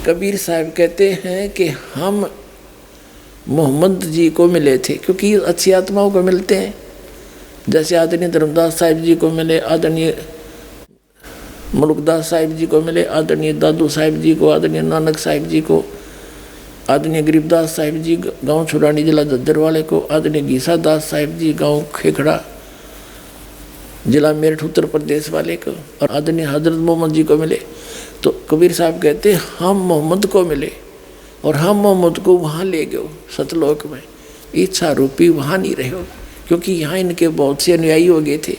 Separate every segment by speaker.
Speaker 1: कबीर साहब कहते हैं कि हम मोहम्मद जी को मिले थे, क्योंकि अच्छी आत्माओं को मिलते हैं। जैसे आदरणीय धर्मदास साहिब जी को मिले, आदरणीय मलुकदास साहिब जी को मिले, आदरणीय दादू साहिब जी को, आदरणीय नानक साहिब जी को, आदरणीय गरीबदास साहिब जी गांव छुरानी जिला दद्दर वाले को, आदरणीय गीसा दास साहिब जी गांव खेखड़ा जिला मेरठ उत्तर प्रदेश वाले को, और आदरणीय हजरत मोहम्मद जी को मिले। तो कबीर साहब कहते हम मोहम्मद को मिले और हम मोहम्मद को वहाँ ले गए सतलोक में, इच्छा रूपी वहाँ नहीं रहे हो, क्योंकि यहाँ इनके बहुत से अनुयायी हो गए थे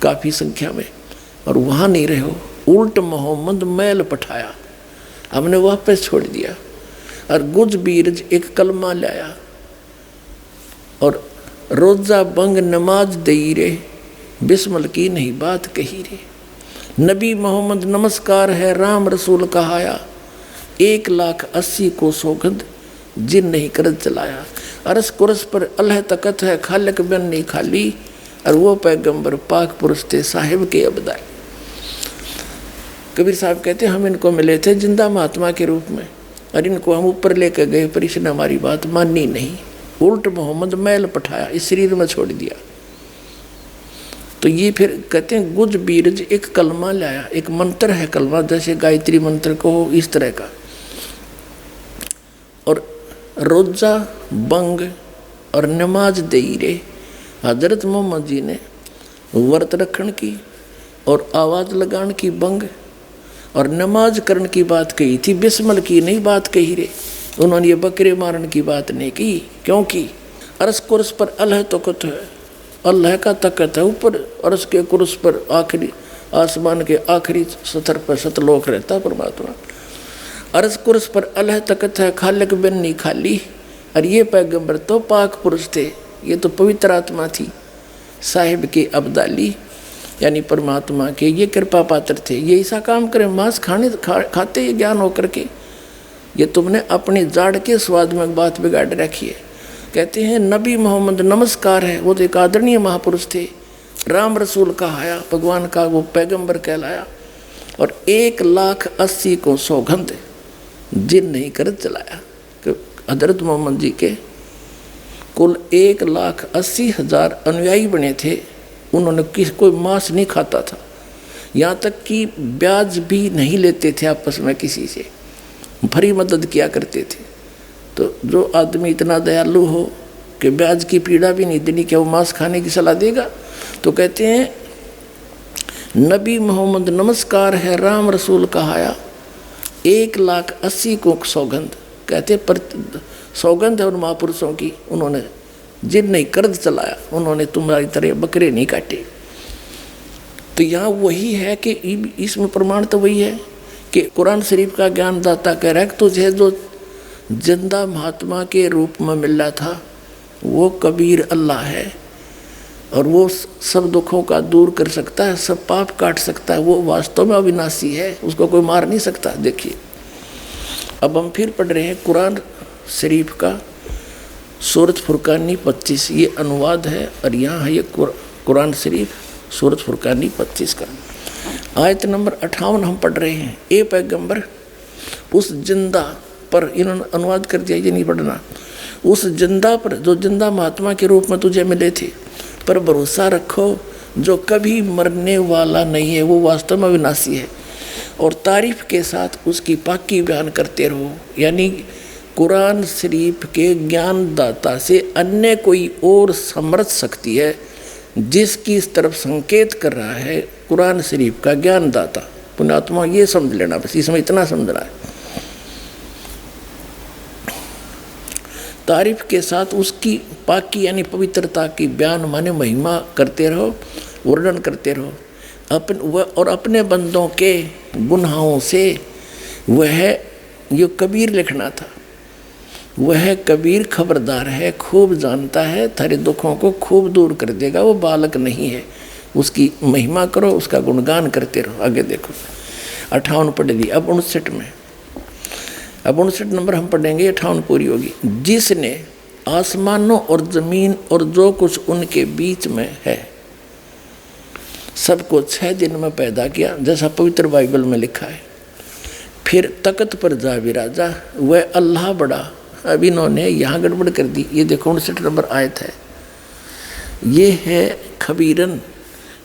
Speaker 1: काफ़ी संख्या में, और वहाँ नहीं रहे हो। उल्ट मोहम्मद मैल पठाया, हमने वापस छोड़ दिया। और गुज बीरज एक कलमा लाया और रोज़ा बंग नमाज दई रे, बिस्मल की नहीं बात कही रे। नबी मोहम्मद नमस्कार है राम रसूल कहाया, 1,80,000 को सौगंध जिन नहीं करद चलाया। अरस कुरस पर अल्लाह तकत है खालिक बिन नहीं खाली, और वो पैगंबर पाक पुरुष थे साहिब के अबदाली। कबीर साहब कहते हम इनको मिले थे जिंदा महात्मा के रूप में, और इनको हम ऊपर लेकर गए पर इसने हमारी बात मानी नहीं। उल्ट मोहम्मद मैल पठाया, इस शरीर में छोड़ दिया। तो ये फिर कहते हैं गुज बीरज एक कलमा लाया, एक मंत्र है कलमा, जैसे गायत्री मंत्र को हो इस तरह का। और रोजा बंग और नमाज दई रे, हजरत मोहम्मद जी ने व्रत रखन की और आवाज़ लगान की बंग और नमाज करने की बात कही थी, बिस्मल की नहीं बात कही रे। उन्होंने ये बकरे मारने की बात नहीं की, क्योंकि अरस कुरस पर अल्लाह तकत है, अल्लाह का तकत है ऊपर, अरस के कुरस पर आखिरी आसमान के आखिरी सतर पर सतलोक रहता परमात्मा। अरस कुरस पर अल्लाह तकत है खालिक बिन नहीं खाली। और ये पैगंबर तो पाक पुरुष थे, ये तो पवित्र आत्मा थी, साहिब के अब्दाली यानी परमात्मा के ये कृपा पात्र थे। ये ऐसा काम करें, मांस खाते ये ज्ञान होकर के, ये तुमने अपनी जाड़ के स्वाद में बात बिगाड़ रखी है। कहते हैं नबी मोहम्मद नमस्कार है, वो तो एक आदरणीय महापुरुष थे, राम रसूल कहाया, भगवान का वो पैगंबर कहलाया। और 1,80,000 को सौगंध जिन नहीं कर चलाया। हजरत मोहम्मद जी के कुल 1,80,000 अनुयायी बने थे। उन्होंने कोई मांस नहीं खाता था, यहाँ तक कि ब्याज भी नहीं लेते थे आपस में किसी से, भरी मदद किया करते थे। तो जो आदमी इतना दयालु हो कि ब्याज की पीड़ा भी नहीं देनी, क्या वो मांस खाने की सलाह देगा? तो कहते हैं नबी मोहम्मद नमस्कार है राम रसूल कहाया, 1,80,000 को सौगंध। कहते पर सौगंध है उन महापुरुषों की, उन्होंने जिन नहीं कर्ज चलाया, उन्होंने तुम्हारी तरह बकरे नहीं काटे। तो यहाँ वही है कि इसमें प्रमाण तो वही है कि कुरान शरीफ का ज्ञान दाता कह रहा है कि तुझे जो जिंदा महात्मा के रूप में मिल रहा था वो कबीर अल्लाह है, और वो सब दुखों का दूर कर सकता है, सब पाप काट सकता है, वो वास्तव में अविनाशी है, उसको कोई मार नहीं सकता। देखिए अब हम फिर पढ़ रहे हैं कुरान शरीफ का सूरत फुरकानी 25, ये अनुवाद है, और यहाँ है ये कुरान शरीफ सूरत फुरकानी 25 का आयत नंबर 58 हम पढ़ रहे हैं। ए पैगंबर उस जिंदा पर, इन्होंने अनुवाद कर दिया, ये नहीं पढ़ना, उस जिंदा पर जो जिंदा महात्मा के रूप में तुझे मिले थे पर भरोसा रखो, जो कभी मरने वाला नहीं है, वो वास्तव में अविनाशी है, और तारीफ के साथ उसकी पाकी बयान करते रहो। यानी कुरान शरीफ के ज्ञानदाता से अन्य कोई और समर्थ शक्ति है जिसकी इस तरफ संकेत कर रहा है कुरान शरीफ का ज्ञानदाता पुण्यात्मा। ये समझ लेना, बस इसमें इतना समझना है। तारीफ के साथ उसकी पाकी यानी पवित्रता की बयान माने महिमा करते रहो, वर्णन करते रहो और अपने बंदों के गुनाहों से। वह जो कबीर लिखना था, वह कबीर खबरदार है, खूब जानता है, थारे दुखों को खूब दूर कर देगा, वो बालक नहीं है। उसकी महिमा करो, उसका गुणगान करते रहो। आगे देखो 58 पढ़ दी, अब 59 में, अब 59 नंबर हम पढ़ेंगे, 58 पूरी होगी। जिसने आसमानों और ज़मीन और जो कुछ उनके बीच में है सबको 6 दिन में पैदा किया, जैसा पवित्र बाइबल में लिखा है। फिर तख्त पर जा विराजा वह अल्लाह बड़ा। अब इन्होंने यहाँ गड़बड़ कर दी। ये देखो 59 नंबर आयत है, ये है खबीरन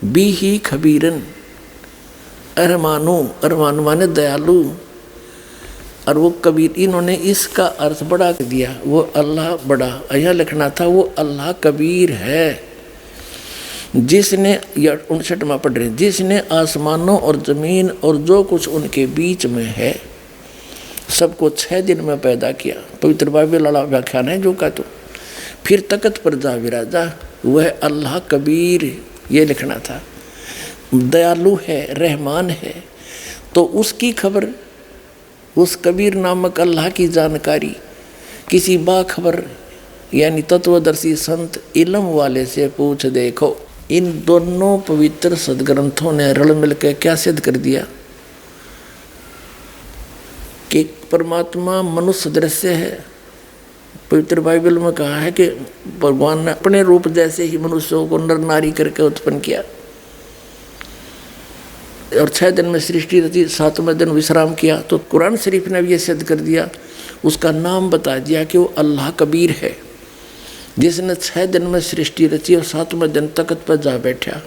Speaker 1: बी ही खबीरन अरमानो, अरमान माने दयालु, और वो कबीर, इन्होंने इसका अर्थ बड़ा कर दिया। वो अल्लाह बड़ा, यहाँ लिखना था वो अल्लाह कबीर है, जिसने, या 59वां पढ़ रहे, जिसने आसमानों और ज़मीन और जो कुछ उनके बीच में है सबको 6 दिन में पैदा किया। पवित्र बाइबल वाला व्याख्यान है जो का। तो फिर तख्त पर जा विराजा वह अल्लाह कबीर, ये लिखना था। दयालु है, रहमान है, तो उसकी खबर, उस कबीर नामक अल्लाह की जानकारी किसी बाखबर यानी तत्वदर्शी संत इल्म वाले से पूछ देखो। इन दोनों पवित्र सदग्रंथों ने रल मिल के क्या सिद्ध कर दिया कि परमात्मा मनुष्य दृश्य है। पवित्र बाइबल में कहा है कि भगवान ने अपने रूप जैसे ही मनुष्यों को नर नारी करके उत्पन्न किया और 6 दिन में सृष्टि रची, 7वें दिन विश्राम किया। तो कुरान शरीफ ने भी ये सिद्ध कर दिया, उसका नाम बता दिया कि वो अल्लाह कबीर है, जिसने 6 दिन में सृष्टि रची और 7वें दिन तख्त पर जा बैठा,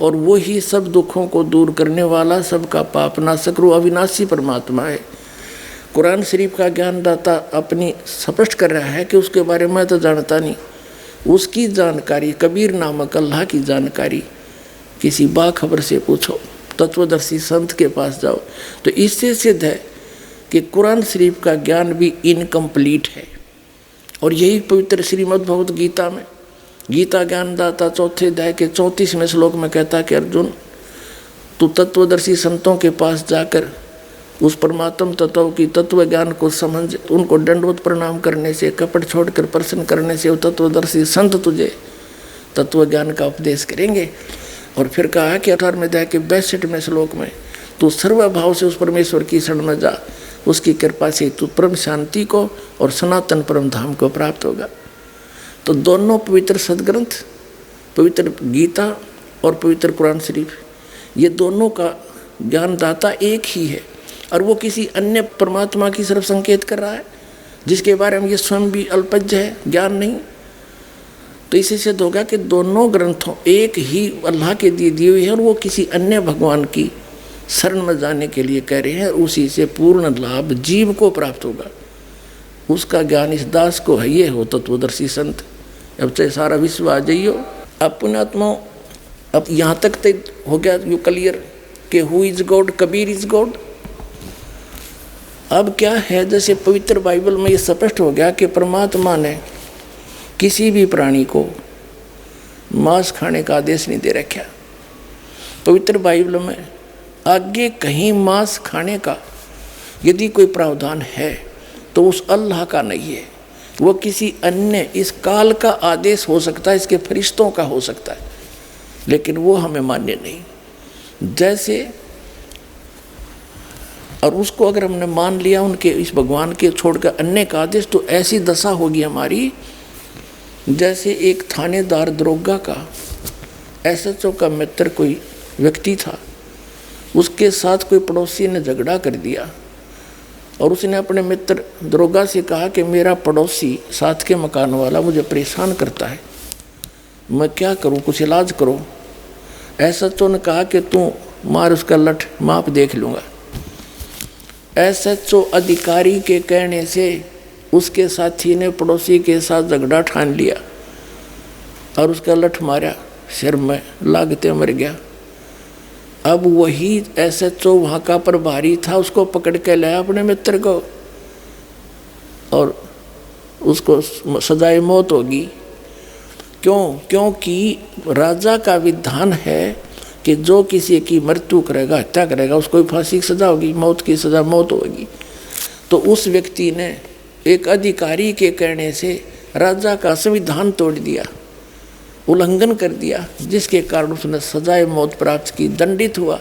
Speaker 1: और वो ही सब दुखों को दूर करने वाला, सबका पाप नाशक रू अविनाशी परमात्मा है। कुरान शरीफ का ज्ञानदाता अपनी स्पष्ट कर रहा है कि उसके बारे में तो जानता नहीं, उसकी जानकारी, कबीर नामक अल्लाह की जानकारी किसी बाखबर से पूछो, तत्वदर्शी संत के पास जाओ। तो इससे सिद्ध है कि कुरान शरीफ का ज्ञान भी इनकम्प्लीट है। और यही पवित्र श्रीमद् भगवद गीता में गीता ज्ञानदाता 4 अध्याय के 34वें श्लोक में कहता है कि अर्जुन, तू तत्वदर्शी संतों के पास जाकर उस परमात्म तत्व की तत्व ज्ञान को समझ, उनको दंडवत प्रणाम करने से, कपट छोड़कर प्रसन्न करने से वो तत्वदर्शी संत तुझे तत्व ज्ञान का उपदेश करेंगे। और फिर कहा कि 18वें अध्याय के 62वें श्लोक में, तू सर्वभाव से उस परमेश्वर की शरण में जा, उसकी कृपा से तू परम शांति को और सनातन परम धाम को प्राप्त होगा। तो दोनों पवित्र सदग्रंथ, पवित्र गीता और पवित्र कुरान शरीफ, ये दोनों का ज्ञानदाता एक ही है, और वो किसी अन्य परमात्मा की तरफ संकेत कर रहा है जिसके बारे में ये स्वयं भी अल्पज्ञ है, ज्ञान नहीं। तो इसे सिद्ध होगा कि दोनों ग्रंथों एक ही अल्लाह के दिए हुए हैं, और वो किसी अन्य भगवान की शरण में जाने के लिए कह रहे हैं। उसी से पूर्ण लाभ जीव को प्राप्त होगा, उसका ज्ञान इस दास को है। ये हो तत्वदर्शी संत। अब चाहे सारा विश्व आ जाइयो। अब पुण्यात्मा, अब यहाँ तक तो हो गया यू क्लियर कि who is God, Kabir is God. अब क्या है, जैसे पवित्र बाइबल में ये स्पष्ट हो गया कि परमात्मा ने किसी भी प्राणी को मांस खाने का आदेश नहीं दे रखा। पवित्र बाइबल में आगे कहीं मांस खाने का यदि कोई प्रावधान है तो उस अल्लाह का नहीं है, वो किसी अन्य इस काल का आदेश हो सकता है, इसके फरिश्तों का हो सकता है, लेकिन वो हमें मान्य नहीं। जैसे, और उसको अगर हमने मान लिया उनके इस भगवान के छोड़कर अन्य का आदेश, तो ऐसी दशा होगी हमारी जैसे एक थानेदार दरोगा का SHO का मित्र कोई व्यक्ति था, उसके साथ कोई पड़ोसी ने झगड़ा कर दिया और उसने अपने मित्र दरोगा से कहा कि मेरा पड़ोसी साथ के मकान वाला मुझे परेशान करता है, मैं क्या करूं, कुछ इलाज करो। SHO ने कहा कि तू मार उसका लठ, माप देख लूँगा। SHO अधिकारी के कहने से उसके साथी ने पड़ोसी के साथ झगड़ा ठान लिया और उसका लठ मारा, सिर में लागते मर गया। अब वही SHO वहाँ का प्रभारी था, उसको पकड़ के लाया अपने मित्र को और उसको सजाए मौत होगी। क्यों? क्योंकि राजा का विधान है कि जो किसी की मृत्यु करेगा, हत्या करेगा, उसको फांसी की सजा होगी, मौत की सजा मौत होगी। तो उस व्यक्ति ने एक अधिकारी के कहने से राजा का संविधान तोड़ दिया, उल्लंघन कर दिया, जिसके कारण उसने सजाए मौत प्राप्त की, दंडित हुआ।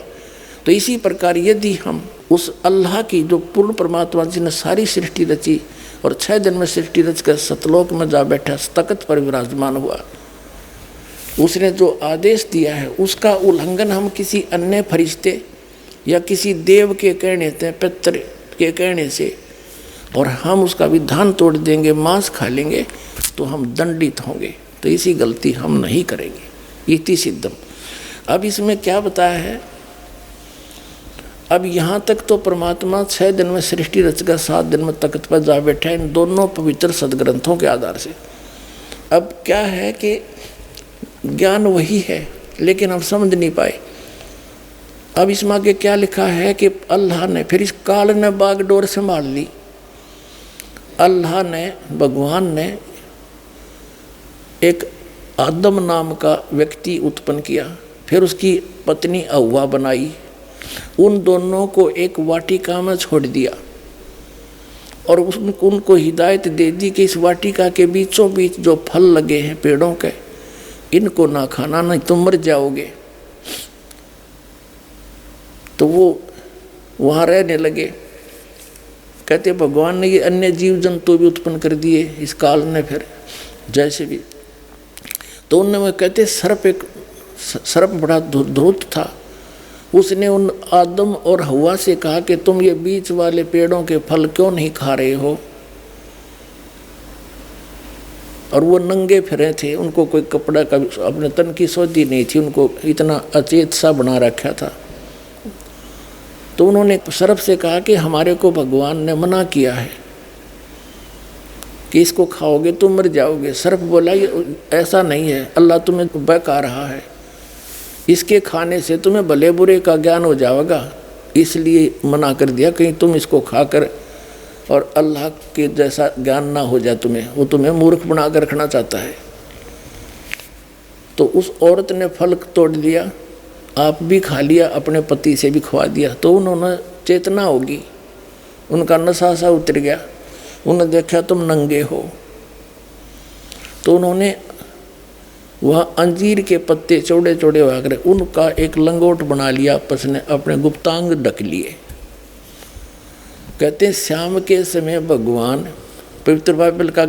Speaker 1: तो इसी प्रकार यदि हम उस अल्लाह की जो पूर्ण परमात्मा जिसने सारी सृष्टि रची और 6 दिन में सृष्टि रच कर सतलोक में जा बैठा, तख्त पर विराजमान हुआ, उसने जो आदेश दिया है उसका उल्लंघन हम किसी अन्य फरिश्ते या किसी देव के कहने से, पितर के कहने से और हम उसका विधान तोड़ देंगे, मांस खा लेंगे तो हम दंडित होंगे। तो इसी गलती हम नहीं करेंगे। इति सिद्धम। अब इसमें क्या बताया है? अब यहाँ तक तो परमात्मा 6 दिन में सृष्टि रचकर 7 दिन में तख्त पर जा बैठा है, इन दोनों पवित्र सदग्रंथों के आधार से। अब क्या है कि ज्ञान वही है लेकिन हम समझ नहीं पाए। अब इसमें आगे क्या लिखा है कि अल्लाह ने, फिर इस काल ने बागडोर संभाल ली। अल्लाह ने, भगवान ने एक आदम नाम का व्यक्ति उत्पन्न किया, फिर उसकी पत्नी हव्वा बनाई, उन दोनों को एक वाटिका में छोड़ दिया और उनको हिदायत दे दी कि इस वाटिका के बीचों बीच जो फल लगे हैं पेड़ों के, इनको ना खाना, नहीं तुम मर जाओगे। तो वो वहाँ रहने लगे। कहते भगवान ने ये अन्य जीव जंतु भी उत्पन्न कर दिए इस काल ने, फिर जैसे भी। तो उनमें कहते सर्प बड़ा धूर्त था, उसने उन आदम और हव्वा से कहा कि तुम ये बीच वाले पेड़ों के फल क्यों नहीं खा रहे हो। और वो नंगे फिरे थे, उनको कोई कपड़ा का अपने तन की सोधी नहीं थी, उनको इतना अचेत सा बना रखा था। तो उन्होंने सर्प से कहा कि हमारे को भगवान ने मना किया है कि इसको खाओगे तो मर जाओगे। सर्प बोला ये ऐसा नहीं है, अल्लाह तुम्हें बहका रहा है, इसके खाने से तुम्हें भले बुरे का ज्ञान हो जाएगा, इसलिए मना कर दिया कहीं तुम इसको खाकर और अल्लाह के जैसा ज्ञान ना हो जाए तुम्हें, वो तुम्हें मूर्ख बना कर रखना चाहता है। तो उस औरत ने फल तोड़ लिया, आप भी खा लिया, अपने पति से भी खवा दिया। तो उन्होंने चेतना होगी, उनका नशा सा उतर गया, उन्होंने देखा तुम नंगे हो। तो उन्होंने वह अंजीर के पत्ते चौड़े चौड़े होकर उनका एक लंगोट बना लिया, आपस ने अपने गुप्तांग ढक लिए। कहते हैं शाम के समय भगवान, पवित्र बाइबल का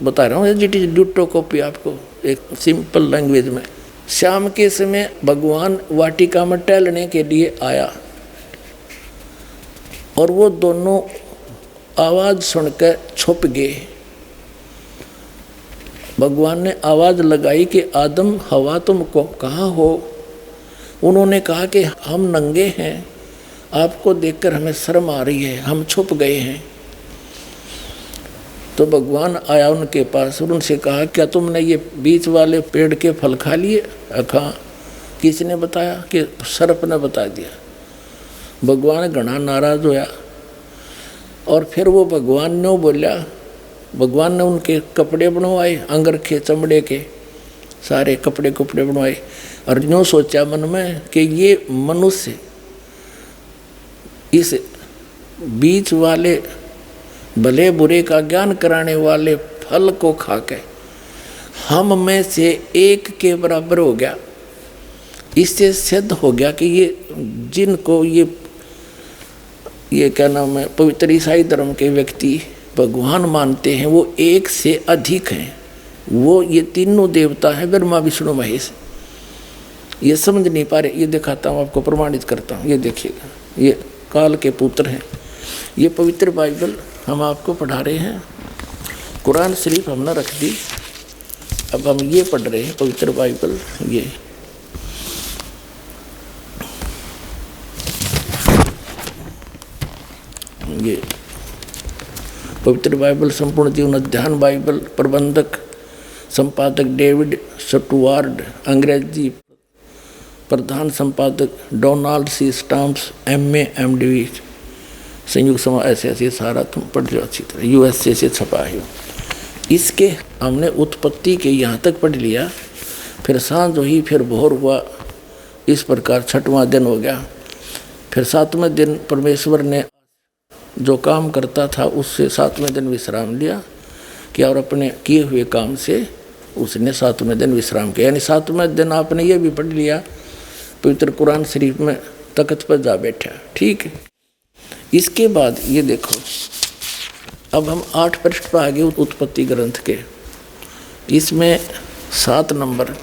Speaker 1: बता रहा हूँ, इट इज ड्यूटो कॉपी आपको एक सिंपल लैंग्वेज में। शाम के समय भगवान वाटिका में टहलने के लिए आया और वो दोनों आवाज़ सुनकर छुप गए। भगवान ने आवाज़ लगाई कि आदम हवा तुम कहाँ हो। उन्होंने कहा कि हम नंगे हैं, आपको देखकर हमें शर्म आ रही है, हम छुप गए हैं। तो भगवान आया उनके पास और उनसे कहा क्या तुमने ये बीच वाले पेड़ के फल खा लिए? कहा किसने बताया? कि सर्प ने बता दिया। भगवान घना नाराज होया और फिर वो भगवान ने बोला, भगवान ने उनके कपड़े बनवाए, अंगरखे चमड़े के सारे कपड़े बनवाए और यूँ सोचा मन में कि ये मनुष्य इस बीच वाले भले बुरे का ज्ञान कराने वाले फल को खाके हम में से एक के बराबर हो गया। इससे सिद्ध हो गया कि ये जिनको ये क्या नाम है, पवित्र ईसाई धर्म के व्यक्ति भगवान मानते हैं, वो एक से अधिक हैं। वो ये तीनों देवता हैं, ब्रह्मा विष्णु महेश। ये समझ नहीं पा रहे, ये दिखाता हूँ आपको, प्रमाणित करता हूँ। ये देखिएगा, ये काल के पुत्र हैं। ये पवित्र बाइबल हम आपको पढ़ा रहे हैं। कुरान शरीफ हमने रख दी, अब हम ये पढ़ रहे हैं पवित्र बाइबल। ये पवित्र बाइबल संपूर्ण जीवन अध्ययन बाइबल, प्रबंधक संपादक डेविड स्टुअर्ट, अंग्रेजी प्रधान संपादक Donald C Stamps, MA MD, संयुक्त समाज, ऐसे सारा तुम पढ़ लो अच्छी तरह, USA से छपा है। इसके हमने उत्पत्ति के यहाँ तक पढ़ लिया, फिर सांझ हुई, फिर भोर हुआ, इस प्रकार 6वां दिन हो गया। फिर 7वें दिन परमेश्वर ने जो काम करता था उससे 7वें दिन विश्राम लिया किया और अपने किए हुए काम से उसने 7वें दिन विश्राम किया। यानी 7वें दिन आपने ये भी पढ़ लिया पवित्र कुरान शरीफ में तख्त पर जा बैठा, ठीक है। इसके बाद ये देखो, अब हम 8 पृष्ठ पर आ गए उत्पत्ति ग्रंथ के। इसमें 7 नंबर,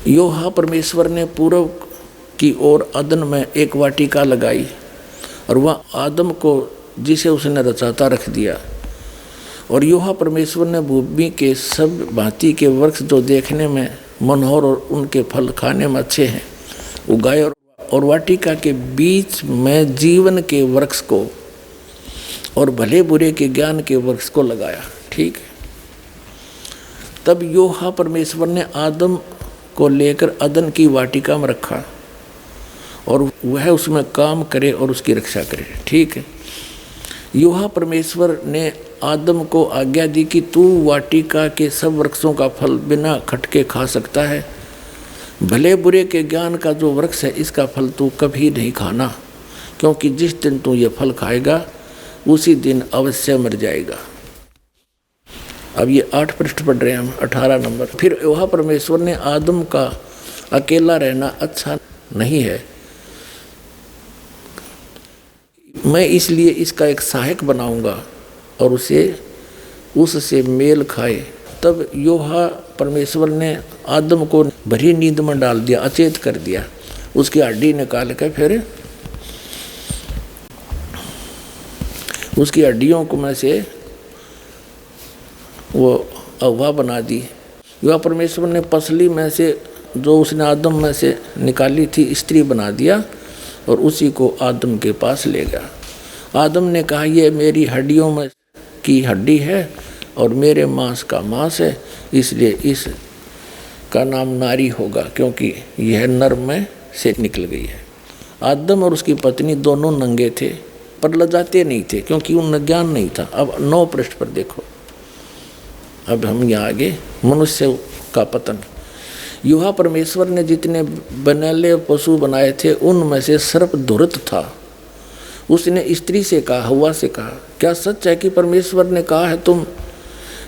Speaker 1: योहा परमेश्वर ने पूर्व की ओर अदन में एक वाटिका लगाई और वह आदम को जिसे उसने रचाता रख दिया। और यूहा परमेश्वर ने भूमि के सब भांति के वृक्ष जो देखने में मनोहर और उनके फल खाने में अच्छे हैं उगाए, और वाटिका के बीच में जीवन के वृक्ष को और भले बुरे के ज्ञान के वृक्ष को लगाया। ठीक है। तब यूहा परमेश्वर ने आदम को लेकर अदन की वाटिका में रखा और वह उसमें काम करे और उसकी रक्षा करे। ठीक है। यूहा परमेश्वर ने आदम को आज्ञा दी कि तू वाटिका के सब वृक्षों का फल बिना खटके खा सकता है, भले बुरे के ज्ञान का जो वृक्ष है इसका फल तू कभी नहीं खाना, क्योंकि जिस दिन तू ये फल खाएगा उसी दिन अवश्य मर जाएगा। अब ये 8 पृष्ठ पढ़ रहे हैं हम, 18 नंबर। फिर यूहा परमेश्वर ने आदम का अकेला रहना अच्छा नहीं है, मैं इसलिए इसका एक सहायक बनाऊंगा और उससे मेल खाए। तब यूहा परमेश्वर ने आदम को भरी नींद में डाल दिया, अचेत कर दिया। उसकी हड्डी निकाल कर फिर उसकी हड्डियों को में से वो अगवा बना दी। यूहा परमेश्वर ने पसली में से जो उसने आदम में से निकाली थी स्त्री बना दिया और उसी को आदम के पास ले गया। आदम ने कहा, ये मेरी हड्डियों में की हड्डी है और मेरे मांस का मांस है, इसलिए इसका नाम नारी होगा, क्योंकि यह नर में से निकल गई है। आदम और उसकी पत्नी दोनों नंगे थे पर लजाते नहीं थे, क्योंकि उनमें ज्ञान नहीं था। अब 9 पृष्ठ पर देखो, अब हम यहाँ आगे मनुष्य का पतन। यूहा परमेश्वर ने जितने बनैले पशु बनाए थे उनमें से सर्प धूर्त था। उसने स्त्री से कहा, हव्वा से कहा, क्या सच है कि परमेश्वर ने कहा है तुम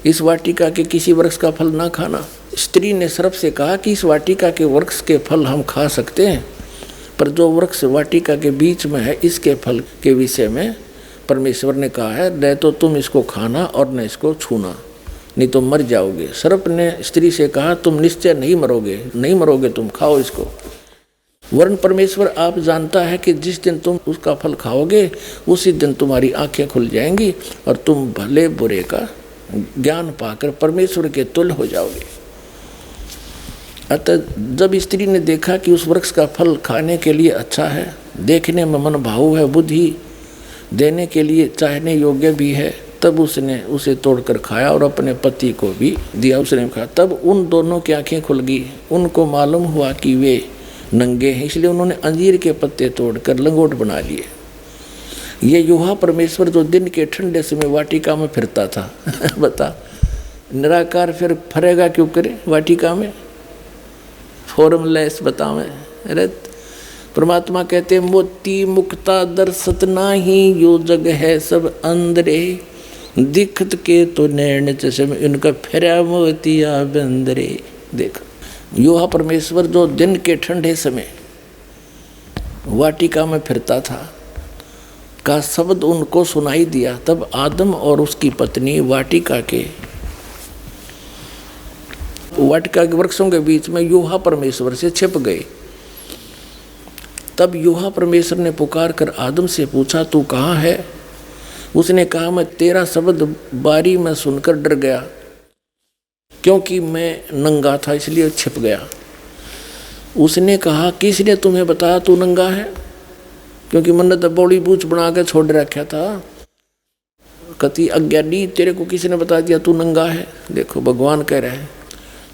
Speaker 1: इस वाटिका के किसी वृक्ष का फल ना खाना? स्त्री ने सर्प से कहा कि इस वाटिका के वृक्ष के फल हम खा सकते हैं, पर जो वृक्ष वाटिका के बीच में है इसके फल के विषय में परमेश्वर ने कहा है, न तो तुम इसको खाना और न इसको छूना, नहीं तो मर जाओगे। सर्प ने स्त्री से कहा, तुम निश्चय नहीं मरोगे, तुम खाओ इसको। वरन परमेश्वर आप जानता है कि जिस दिन तुम उसका फल खाओगे उसी दिन तुम्हारी आंखें खुल जाएंगी और तुम भले बुरे का ज्ञान पाकर परमेश्वर के तुल्य हो जाओगे। अतः जब स्त्री ने देखा कि उस वृक्ष का फल खाने के लिए अच्छा है, देखने में मन भावु है, बुद्धि देने के लिए चाहने योग्य भी है, तब उसने उसे तोड़कर खाया और अपने पति को भी दिया, उसने खाया। तब उन दोनों की आंखें खुल गई, उनको मालूम हुआ कि वे नंगे हैं, इसलिए उन्होंने अंजीर के पत्ते तोड़कर लंगोट बना लिए। ये यूहा परमेश्वर जो दिन के ठंडे समय वाटिका में फिरता था बता, निराकार फिर फरेगा क्यों करे वाटिका में? फॉर्मलेस बतावे। अरे परमात्मा कहते, मोती मुक्ता दर्शत नाही, यो जग है सब अंदरे, दिखत के तो नैन चश्मे, इनका फेरा मोतिया बंदरे। देख, यूहा परमेश्वर जो दिन के ठंडे समय वाटिका में फिरता था का शब्द उनको सुनाई दिया। तब आदम और उसकी पत्नी वाटिका के वृक्षों के बीच में यूहा परमेश्वर से छिप गए। तब यूहा परमेश्वर ने पुकार कर आदम से पूछा, तू कहाँ है? उसने कहा, मैं तेरा शब्द बारी में सुनकर डर गया, क्योंकि मैं नंगा था इसलिए छिप गया। उसने कहा, किसने तुम्हें बताया तू नंगा है? क्योंकि मैंने तो बड़ी बूझ बना के छोड़ रखा था। कति अज्ञानी, तेरे को किसने बता दिया तू नंगा है? देखो भगवान कह रहे हैं,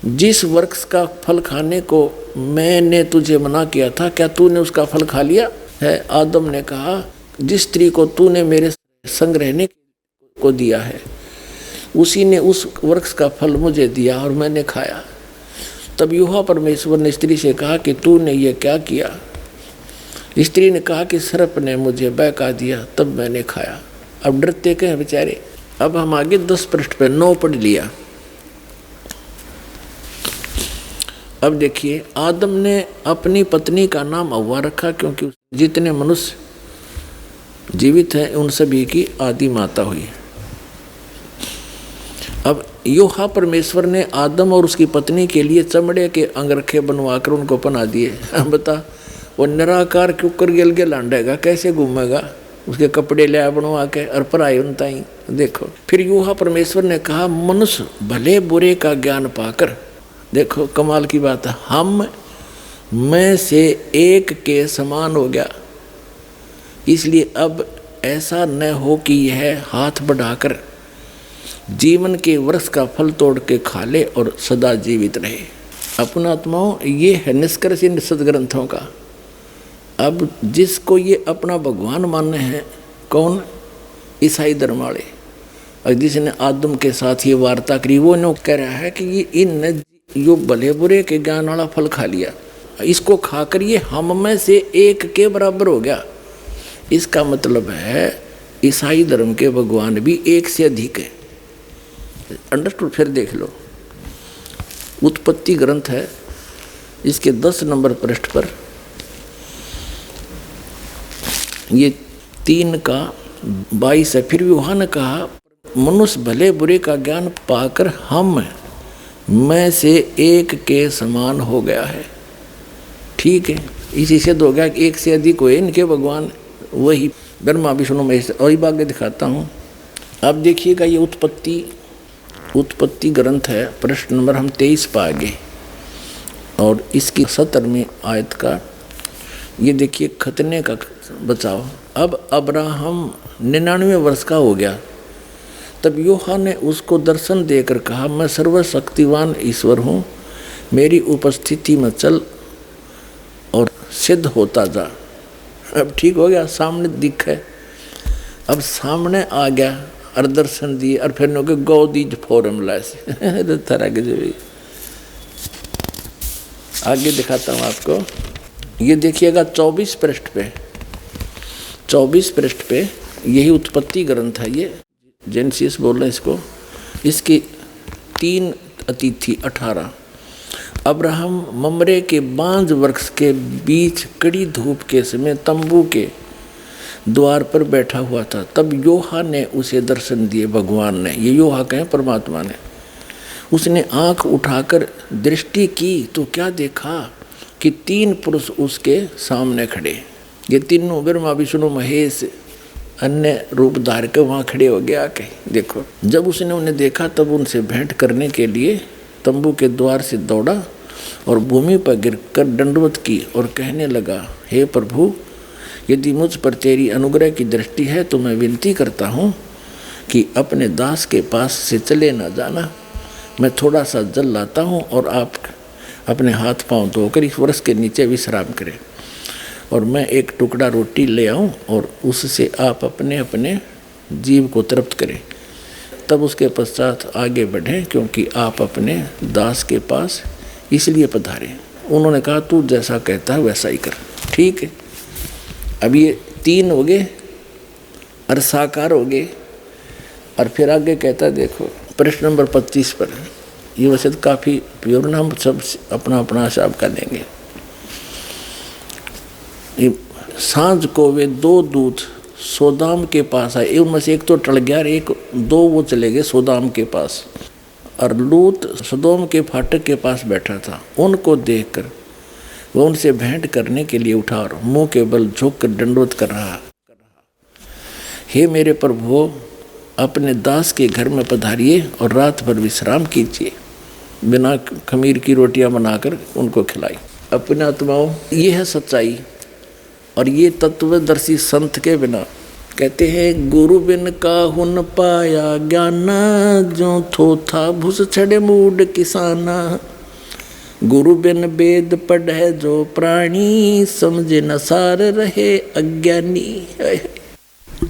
Speaker 1: जिस वृक्ष का फल खाने को मैंने तुझे मना किया था, क्या तूने उसका फल खा लिया है? आदम ने कहा, जिस स्त्री को तूने मेरे संग रहने को दिया है उसी ने उस वृक्ष का फल मुझे दिया और मैंने खाया। तब यूहा परमेश्वर ने स्त्री से कहा कि तूने ये क्या किया? स्त्री ने कहा कि सर्प ने मुझे बहका दिया, तब मैंने खाया। अब डरते कहे बेचारे। अब हम आगे 10 पृष्ठ पे 9 पढ़ लिया। अब देखिए, आदम ने अपनी पत्नी का नाम हव्वा रखा, क्योंकि जितने मनुष्य जीवित हैं उन सभी की आदि माता हुई। अब यूहा परमेश्वर ने आदम और उसकी पत्नी के लिए चमड़े के अंगरखे बनवाकर उनको पहना दिए। बता, वो निराकार क्यों कर गिल लांडेगा, कैसे घूमेगा? उसके कपड़े ले बनवा के और पराए उनता ही देखो। फिर यूहा परमेश्वर ने कहा मनुष्य भले बुरे का ज्ञान पाकर, देखो कमाल की बात है, हम में से एक के समान हो गया। इसलिए अब ऐसा न हो कि यह हाथ बढ़ाकर जीवन के वर्ष का फल तोड़ के खा ले और सदा जीवित रहे। अपना आत्माओं, ये है निष्कर्ष इन सदग्रंथों का। अब जिसको ये अपना भगवान मानने हैं, कौन? ईसाई धर्म वाले, और जिसने आदम के साथ ये वार्ता करी वो नो कह रहा है कि ये इन यो भले बुरे के ज्ञान वाला फल खा लिया, इसको खाकर ये हम में से एक के बराबर हो गया। इसका मतलब है ईसाई धर्म के भगवान भी एक से अधिक है। अंडरस्टूड? फिर देख लो, उत्पत्ति ग्रंथ है, इसके 10 नंबर पृष्ठ पर ये 3:22 है। फिर यूहन्ना ने कहा मनुष्य भले बुरे का ज्ञान पाकर हम में से एक के समान हो गया है। ठीक है, इसी से हो गया कि एक से अधिक हुए इनके भगवान, वही ब्रह्मा विष्णु महेश। और आगे दिखाता हूँ। अब देखिएगा, ये उत्पत्ति ग्रंथ है, प्रश्न नंबर हम 23 पा गए, और इसकी 17वीं आयत का ये देखिए, खतने का बचाव। अब अब्राहम 99 वर्ष का हो गया, तब यूहन्ना ने उसको दर्शन देकर कहा मैं सर्वशक्तिवान ईश्वर हूँ, मेरी उपस्थिति में चल और सिद्ध होता जा। अब ठीक हो गया, सामने दिखे, अब सामने आ गया और दर्शन दिए, और फिर नो के गौदीज फॉर्मूला से तरह के जो आगे दिखाता हूँ आपको। ये देखिएगा 24 पृष्ठ पे यही उत्पत्ति ग्रंथ है, ये जेनेसिस बोल रहे हैं इसको। इसकी 3 अतिथि 18। अब्राहम ममरे के बांज वृक्ष के बीच कड़ी धूप के समय तंबू के द्वार पर बैठा हुआ था, तब यूहन्ना ने उसे दर्शन दिए। भगवान ने, ये यूहन्ना कहें परमात्मा ने, उसने आंख उठाकर दृष्टि की तो क्या देखा कि 3 पुरुष उसके सामने खड़े। ये तीनों ब्रह्मा विष्णु महेश अन्य रूप धार के वहाँ खड़े हो गए आके। देखो, जब उसने उन्हें देखा तब उनसे भेंट करने के लिए तंबू के द्वार से दौड़ा और भूमि पर गिरकर दंडवत की और कहने लगा, हे प्रभु, यदि मुझ पर तेरी अनुग्रह की दृष्टि है तो मैं विनती करता हूँ कि अपने दास के पास से चले न जाना। मैं थोड़ा सा जल लाता हूँ और आप अपने हाथ पांव धोकर इस वृक्ष के नीचे विश्राम करें, और मैं एक टुकड़ा रोटी ले आऊँ और उससे आप अपने अपने जीव को तृप्त करें, तब उसके पश्चात आगे बढ़ें, क्योंकि आप अपने दास के पास इसलिए पधारे। उन्होंने कहा तू जैसा कहता है वैसा ही कर। ठीक है, अब ये 3 हो गए और साकार हो गए। और फिर आगे कहता है, देखो प्रश्न नंबर 25 पर, ये वैसे तो काफ़ी प्योर ना, हम सब अपना अपना हिसाब कर लेंगे। सांझ को वे 2 दूत सोदाम के पास आए, उनमें से एक तो टल गया और 2 वो चले गए सोदाम के पास, और लूत सदोम के फाटक के पास बैठा था। उनको देखकर वह उनसे भेंट करने के लिए उठा और मुंह के बल झुक कर दंडवत कर रहा, हे मेरे प्रभु, अपने दास के घर में पधारिए और रात भर विश्राम कीजिए। बिना खमीर की रोटियां बनाकर उनको खिलाई। अपने आत्माओं, ये है सच्चाई, और ये तत्वदर्शी संत के बिना, कहते हैं गुरु बिन काहुन पाया ज्ञाना, जो थोथा भुस छड़े मूड किसाना। गुरु बिन वेद पढ़े जो प्राणी, समझे न सार रहे अज्ञानी।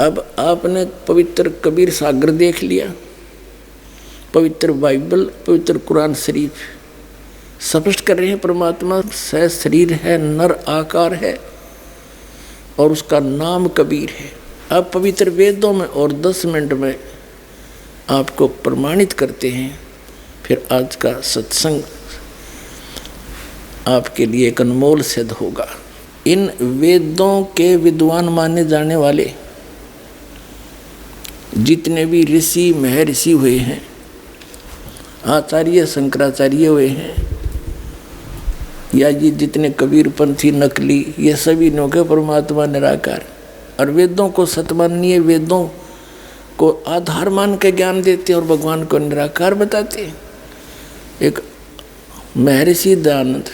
Speaker 1: अब आपने पवित्र कबीर सागर देख लिया, पवित्र बाइबल, पवित्र कुरान शरीफ स्पष्ट कर रहे हैं परमात्मा सह शरीर है, नर आकार है, और उसका नाम कबीर है। अब पवित्र वेदों में और 10 मिनट में आपको प्रमाणित करते हैं। फिर आज का सत्संग आपके लिए एक अनमोल सिद्ध होगा। इन वेदों के विद्वान माने जाने वाले जितने भी ऋषि महर्षि हुए हैं, आचार्य शंकराचार्य हुए हैं, या ये जितने कबीरपंथी नकली, ये सभी नो के परमात्मा निराकार। और वेदों को सत्य मानिए, वेदों को आधार मान के ज्ञान देते और भगवान को निराकार बताते। एक महर्षि दयानंद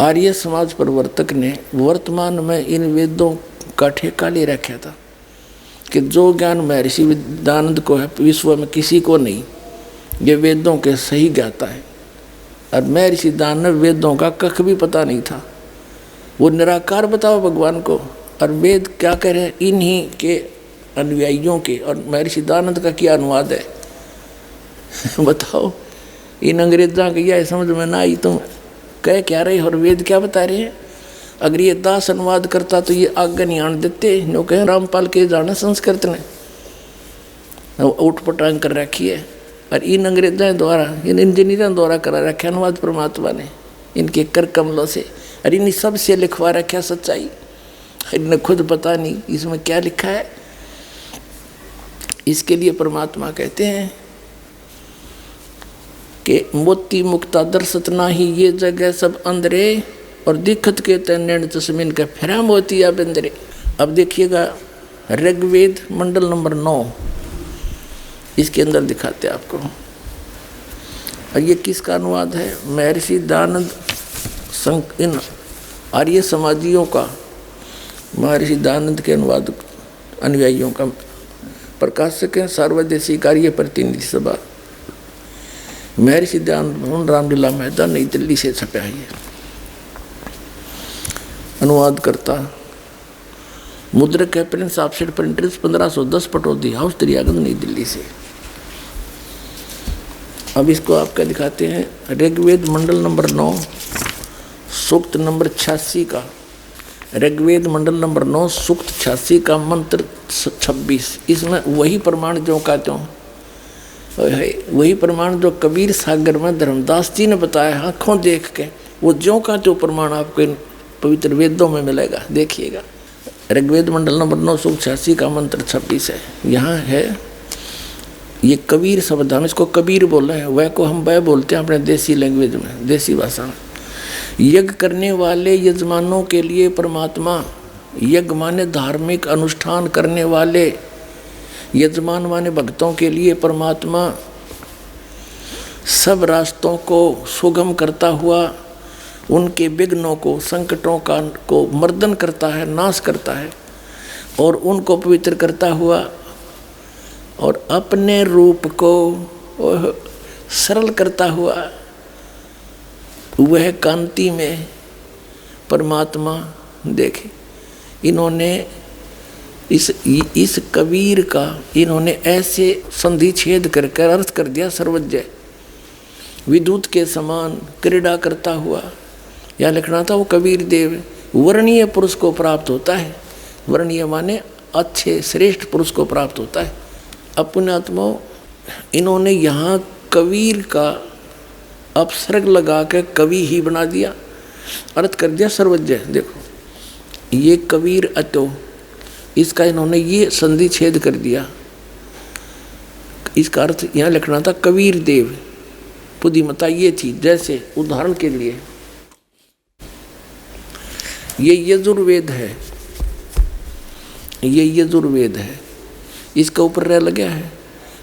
Speaker 1: आर्य समाज प्रवर्तक ने वर्तमान में इन वेदों का ठेका ले रखा था कि जो ज्ञान महर्षि दयानंद को है विश्व में किसी को नहीं, ये वेदों के सही ज्ञाता है। और महर्षि दयानंद वेदों का कख भी पता नहीं था, वो निराकार बताओ भगवान को। और वेद क्या कह रहे हैं, इन्हीं के अनुयायियों के, और महर्षि दयानंद का क्या अनुवाद है बताओ। इन अंग्रेज़ों की यह समझ में ना आई, तुम कह क्या रहे और वेद क्या बता रहे हैं। अगर ये दास अनुवाद करता तो ये आगे नहीं आने देते, नो कहें रामपाल के जाना संस्कृत ने उठ पटांग कर रखी है। और इन अंग्रेजों द्वारा, इन इंजीनियरों द्वारा करा रखा अनुवाद परमात्मा ने इनके कर कमलों से, और इन सब से लिखवा रखा सच्चाई। इन्हें खुद पता नहीं इसमें क्या लिखा है। इसके लिए परमात्मा कहते हैं कि मोती मुक्ता दर्शत नाही, ये जगह सब अंदरे और दिखत के तैन तस्मिन का फिरा मोती या बंदरे। अब देखिएगा ऋग्वेद मंडल नंबर 9, इसके अंदर दिखाते हैं आपको। और ये किसका अनुवाद है, महर्षि दयानंद इन आर्य समाजियों का, महर्षि दयानंद के अनुवाद अनुयायियों का। प्रकाशक है सर्वदेशी कार्य प्रतिनिधि सभा, महर्षि दयानंद भवन, रामलीला मैदान, नई दिल्ली से छपा है। अनुवाद करता मुद्रक है Prince offset printers 1510 Pataudi house Daryaganj नई दिल्ली से। अब इसको आपका दिखाते हैं ऋग्वेद मंडल नंबर 9 सूक्त नंबर 86 का, ऋग्वेद मंडल नंबर 9 सूक्त 86 का मंत्र 26। इसमें वही प्रमाण जो का त्यों, वही प्रमाण जो कबीर सागर में धर्मदास जी ने बताया आँखों देख के, वो ज्यों का त्यों प्रमाण आपको इन पवित्र वेदों में मिलेगा। देखिएगा ऋग्वेद मंडल नंबर 9 सूक्त 86 का मंत्र 26 है। यहाँ है ये कबीर शब्द, हम इसको कबीर बोल रहे हैं, वह को हम वह बोलते हैं अपने देसी लैंग्वेज में, देसी भाषा में। यज्ञ करने वाले यजमानों के लिए परमात्मा, यज्ञ माने धार्मिक अनुष्ठान करने वाले यजमान माने भक्तों के लिए परमात्मा सब रास्तों को सुगम करता हुआ उनके विघ्नों को, संकटों का को मर्दन करता है, नाश करता है, और उनको पवित्र करता हुआ और अपने रूप को सरल करता हुआ वह कांति में परमात्मा देखे। इन्होंने इस कबीर का इन्होंने ऐसे संधि छेद करके अर्थ कर दिया सर्वज्ञ, विद्युत के समान क्रीड़ा करता हुआ। या लिखना था वो कबीर देव वर्णीय पुरुष को प्राप्त होता है, वर्णीय माने अच्छे श्रेष्ठ पुरुष को प्राप्त होता है। अपने आत्मा इन्होंने यहाँ कबीर का अपसर्ग लगा के कवि ही बना दिया, अर्थ कर दिया सर्वज्ञ। देखो ये कबीर अतो, इसका इन्होंने ये संधि छेद कर दिया, इसका अर्थ यहाँ लिखना था कबीर देव। बुद्धिमता ये थी, जैसे उदाहरण के लिए ये यजुर्वेद है, ये यजुर्वेद है, इसका ऊपर रह लगा है,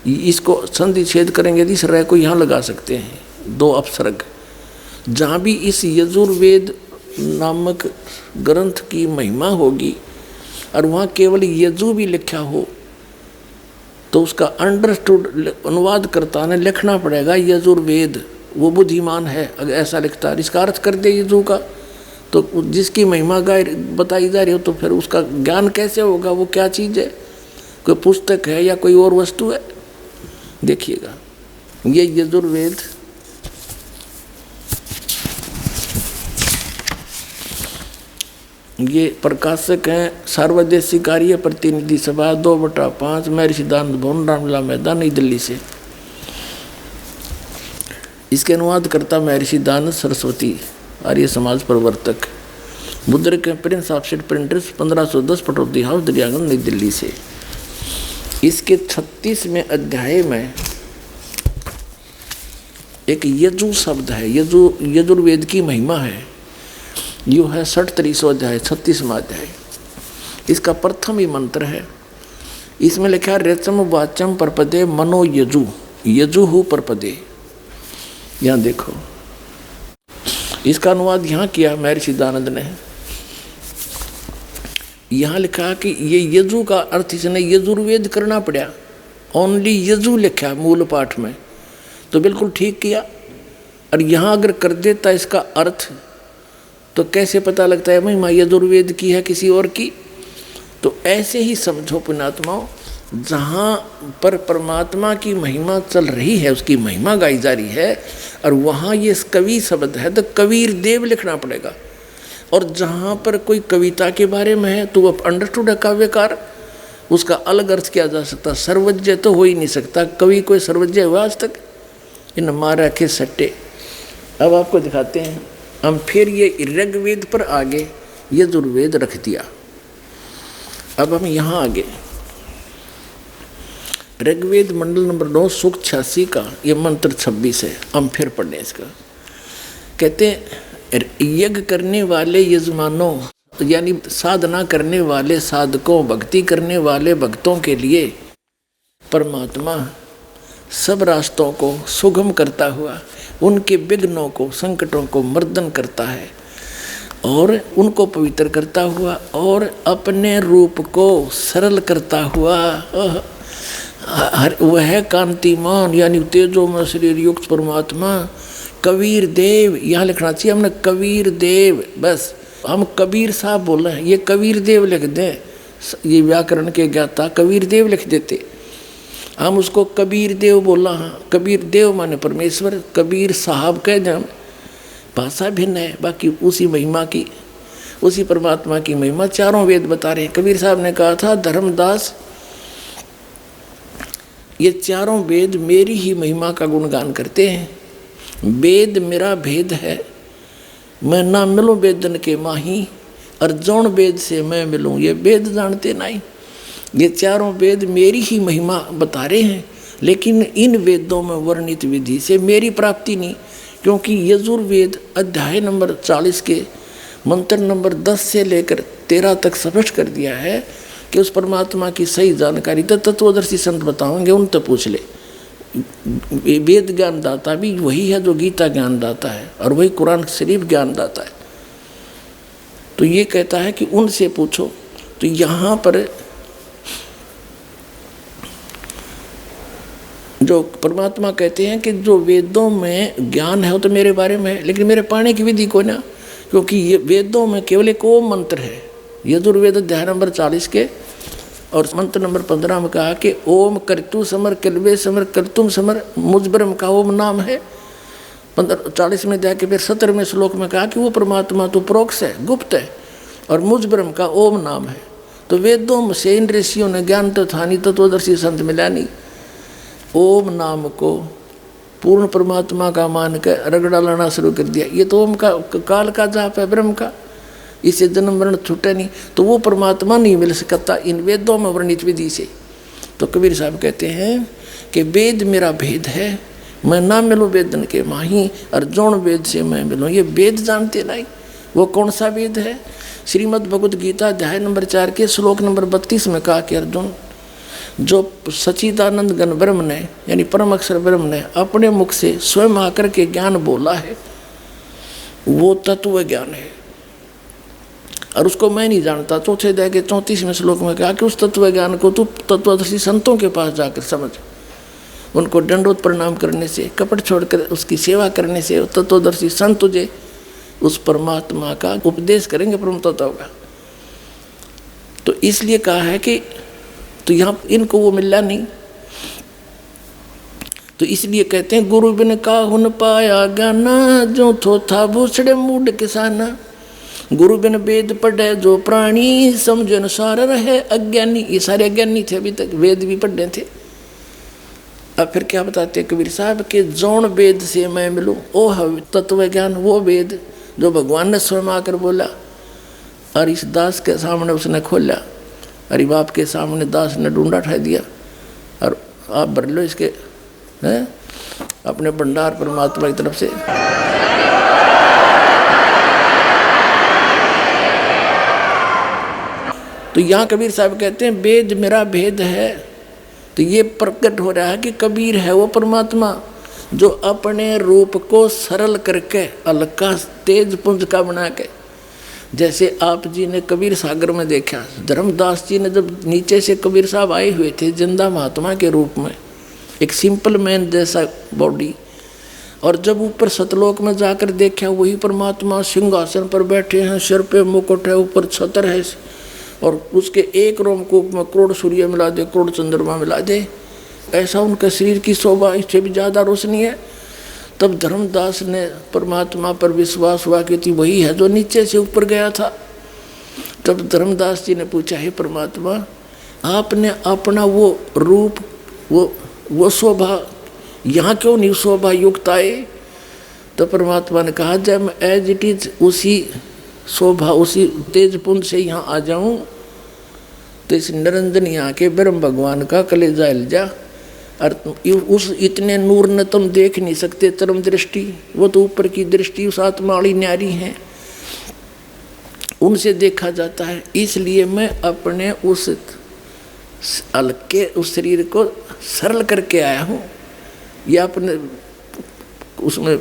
Speaker 1: इसको संधि छेद करेंगे इस रह को यहाँ लगा सकते हैं, दो अपसर्ग। जहाँ भी इस यजुर्वेद नामक ग्रंथ की महिमा होगी और वहाँ केवल यजु भी लिखा हो तो उसका अंडरस्टूड अनुवाद करता ने लिखना पड़ेगा यजुर्वेद, वो बुद्धिमान है अगर ऐसा लिखता है। इसका अर्थ कर दे यजु का, तो जिसकी महिमा बताई जा रही हो तो फिर उसका ज्ञान कैसे होगा, वो क्या चीज़ है, कोई पुस्तक है या कोई और वस्तु है। देखिएगा ये यजुर्वेद ये प्रकाशक हैं सर्वदेशी कार्य प्रतिनिधि सभा 2/5 महर्षि दयानंद भवन, रामलीला मैदान, नई दिल्ली से। इसके अनुवाद करता महर्षि दयानंद सरस्वती, आर्य समाज प्रवर्तक, मुद्रक Prince offset printers 1510 Pataudi house Daryaganj नई दिल्ली से। इसके 36वें अध्याय में एक यजु शब्द है, यजुर्वेद की महिमा है। यो है 63वां अध्याय, 36वां अध्याय। इसका प्रथम ही मंत्र है। इसमें लिखा रेचम वाचम परपदे मनो यजु यजुहु परपदे। यहाँ देखो, इसका अनुवाद यहाँ किया महर्षि दानंद ने। यहाँ लिखा कि ये यजु का अर्थ इसने यजुर्वेद करना पड़ा, ओनली यजु लिखा मूल पाठ में, तो बिल्कुल ठीक किया। और यहाँ अगर कर देता इसका अर्थ तो कैसे पता लगता है महिमा यजुर्वेद की है किसी और की। तो ऐसे ही समझो पुण्यात्माओं, जहाँ पर परमात्मा की महिमा चल रही है, उसकी महिमा गाई जा रही है, और वहाँ ये कवि शब्द है तो कबीर देव लिखना पड़ेगा। और जहाँ पर कोई कविता के बारे में है तो वह अंडरस्टूड है काव्यकार, उसका अलग अर्थ किया जा सकता। सर्वज्ञ तो हो ही नहीं सकता, कवि कोई सर्वज्ञ हुआ आज तक? इन मारा के सट्टे। अब आपको दिखाते हैं हम, फिर ये ऋग्वेद पर आगे यजुर्वेद रख दिया। अब हम यहाँ आगे ऋग्वेद मंडल नंबर 9 सूक्त 86 का ये मंत्र 26 है, हम फिर पढ़ें इसका। कहते हैं यज्ञ करने वाले यजमानों, यानी साधना करने वाले साधकों, भक्ति करने वाले भक्तों के लिए परमात्मा सब रास्तों को सुगम करता हुआ उनके विघ्नों को, संकटों को मर्दन करता है और उनको पवित्र करता हुआ और अपने रूप को सरल करता हुआ वह कांतिमान यानी तेजोमय शरीर युक्त परमात्मा कबीर देव, यहाँ लिखना चाहिए हमने कबीर देव, बस हम कबीर साहब बोल रहे हैं, ये कबीर देव लिख दें, ये व्याकरण के ज्ञाता कबीर देव लिख देते, हम उसको कबीर देव बोला। हाँ, कबीर देव माने परमेश्वर, कबीर साहब कह दें, भाषा भिन्न है, बाकी उसी महिमा की, उसी परमात्मा की महिमा चारों वेद बता रहे हैं। कबीर साहब ने कहा था, धर्मदास ये चारों वेद मेरी ही महिमा का गुणगान करते हैं, वेद मेरा भेद है, मैं ना मिलूं वेदन के माही, और जौन वेद से मैं मिलूं ये वेद जानते नहीं। ये चारों वेद मेरी ही महिमा बता रहे हैं, लेकिन इन वेदों में वर्णित विधि से मेरी प्राप्ति नहीं, क्योंकि यजुर्वेद अध्याय नंबर 40 के मंत्र नंबर 10 से लेकर 13 तक स्पष्ट कर दिया है कि उस परमात्मा की सही जानकारी तो तत्वदर्शी संत बताओगे, उन तो पूछ ले। वेद ज्ञान दाता भी वही है जो गीता ज्ञान दाता है, और वही कुरान शरीफ ज्ञान दाता है। तो ये कहता है कि उनसे पूछो। तो यहाँ पर जो परमात्मा कहते हैं कि जो वेदों में ज्ञान है वो तो मेरे बारे में है, लेकिन मेरे पाने की विधि को ना, क्योंकि ये वेदों में केवल एक ओम मंत्र है। यजुर्वेद अध्याय नंबर 40 के और मंत्र नंबर 15 में कहा कि ओम कर्तु समर कल्वे समर कर्तुम समर, मुझ ब्रह्म का ओम नाम है। 40 में जाके फिर 17वें श्लोक में कहा कि वो परमात्मा तो प्रोक्ष है, गुप्त है, और मुझ ब्रह्म का ओम नाम है। तो वेदों से इन ऋषियों ने ज्ञान तो था नहीं, तत्वदर्शी संत मिला नहीं, ओम नाम को पूर्ण परमात्मा का मान कर रगड़ा लाना शुरू कर दिया। ये तो ओम का काल का जाप है, ब्रह्म का, इससे जन्म मरण छूटे नहीं, तो वो परमात्मा नहीं मिल सकता इन वेदों में वर्णित विधि से। तो कबीर साहब कहते हैं कि वेद मेरा भेद है, मैं ना मिलूँ वेदन के माही, और जौन वेद से मैं मिलूँ ये वेद जानते नहीं। वो कौन सा वेद है? श्रीमद् भगवद गीता अध्याय नंबर 4 के श्लोक नंबर 32 में कहा कि अर्जुन, जो सच्चिदानंद घन ब्रह्म ने यानी परम अक्षर ब्रह्म ने अपने मुख से स्वयं आकर के ज्ञान बोला है वो तत्व ज्ञान है, और उसको मैं नहीं जानता। चौथे अध्याय के 34वें श्लोक में कहा कि उस तत्व ज्ञान को तू तत्वदर्शी संतों के पास जाकर समझ, उनको दंडोत प्रणाम करने से, कपट छोड़कर उसकी सेवा करने से तत्वदर्शी संत तुझे उस परमात्मा का उपदेश करेंगे, परम तत्व का। तो इसलिए कहा है कि तो यहाँ इनको वो मिला नहीं, तो इसलिए कहते हैं गुरु बिन काहुन पाया ज्ञाना, जो थो था भूसड़े मूड किसाना, गुरु बिन वेद पढ़े जो प्राणी, समझ अनुसार रहे अज्ञानी। ये सारे अज्ञानी थे, अभी तक वेद भी पढ़े थे। अब फिर क्या बताते कबीर साहब के जौन वेद से मैं मिलूँ ओ तत्व ज्ञान, वो वेद जो भगवान ने स्वयं आकर बोला, और इस दास के सामने उसने खोला, अरे बाप के सामने दास ने ढूंढा ठा दिया, और आप भर लो इसके हैं अपने भंडार परमात्मा की तरफ से। तो यहाँ कबीर साहब कहते हैं वेद मेरा भेद है। तो ये प्रकट हो रहा है कि कबीर है वो परमात्मा जो अपने रूप को सरल करके हल्का तेज पुंज का बना के, जैसे आप जी ने कबीर सागर में देखा, धर्मदास जी ने जब नीचे से कबीर साहब आए हुए थे जिंदा महात्मा के रूप में, एक सिंपल मैन जैसा बॉडी, और जब ऊपर सतलोक में जाकर देखा वही परमात्मा सिंहासन पर बैठे हैं, सिर पे मुकुट है, ऊपर छतर है, और उसके एक रोमकूप में करोड़ सूर्य मिला दे, करोड़ चंद्रमा मिला दे, ऐसा उनके शरीर की शोभा, इससे भी ज़्यादा रोशनी है। तब धर्मदास ने परमात्मा पर विश्वास हुआ कि वही है जो नीचे से ऊपर गया था। तब धर्मदास जी ने पूछा, हे परमात्मा आपने अपना वो रूप वो शोभा यहाँ क्यों नहीं शोभा युक्त आए? तो परमात्मा ने कहा जब मैं एज इट इज उसी शोभा उसी तेज पुंज से यहाँ आ जाऊँ तो इस निरंजन यहाँ के ब्रह्म भगवान का कलेजा हिल जा, और उस इतने नूर ने तुम देख नहीं सकते चरम दृष्टि, वो तो ऊपर की दृष्टि उस आत्मा वाली न्यारी है, उनसे देखा जाता है। इसलिए मैं अपने उस हल्के उस शरीर को सरल करके आया हूँ। यह अपने उसमें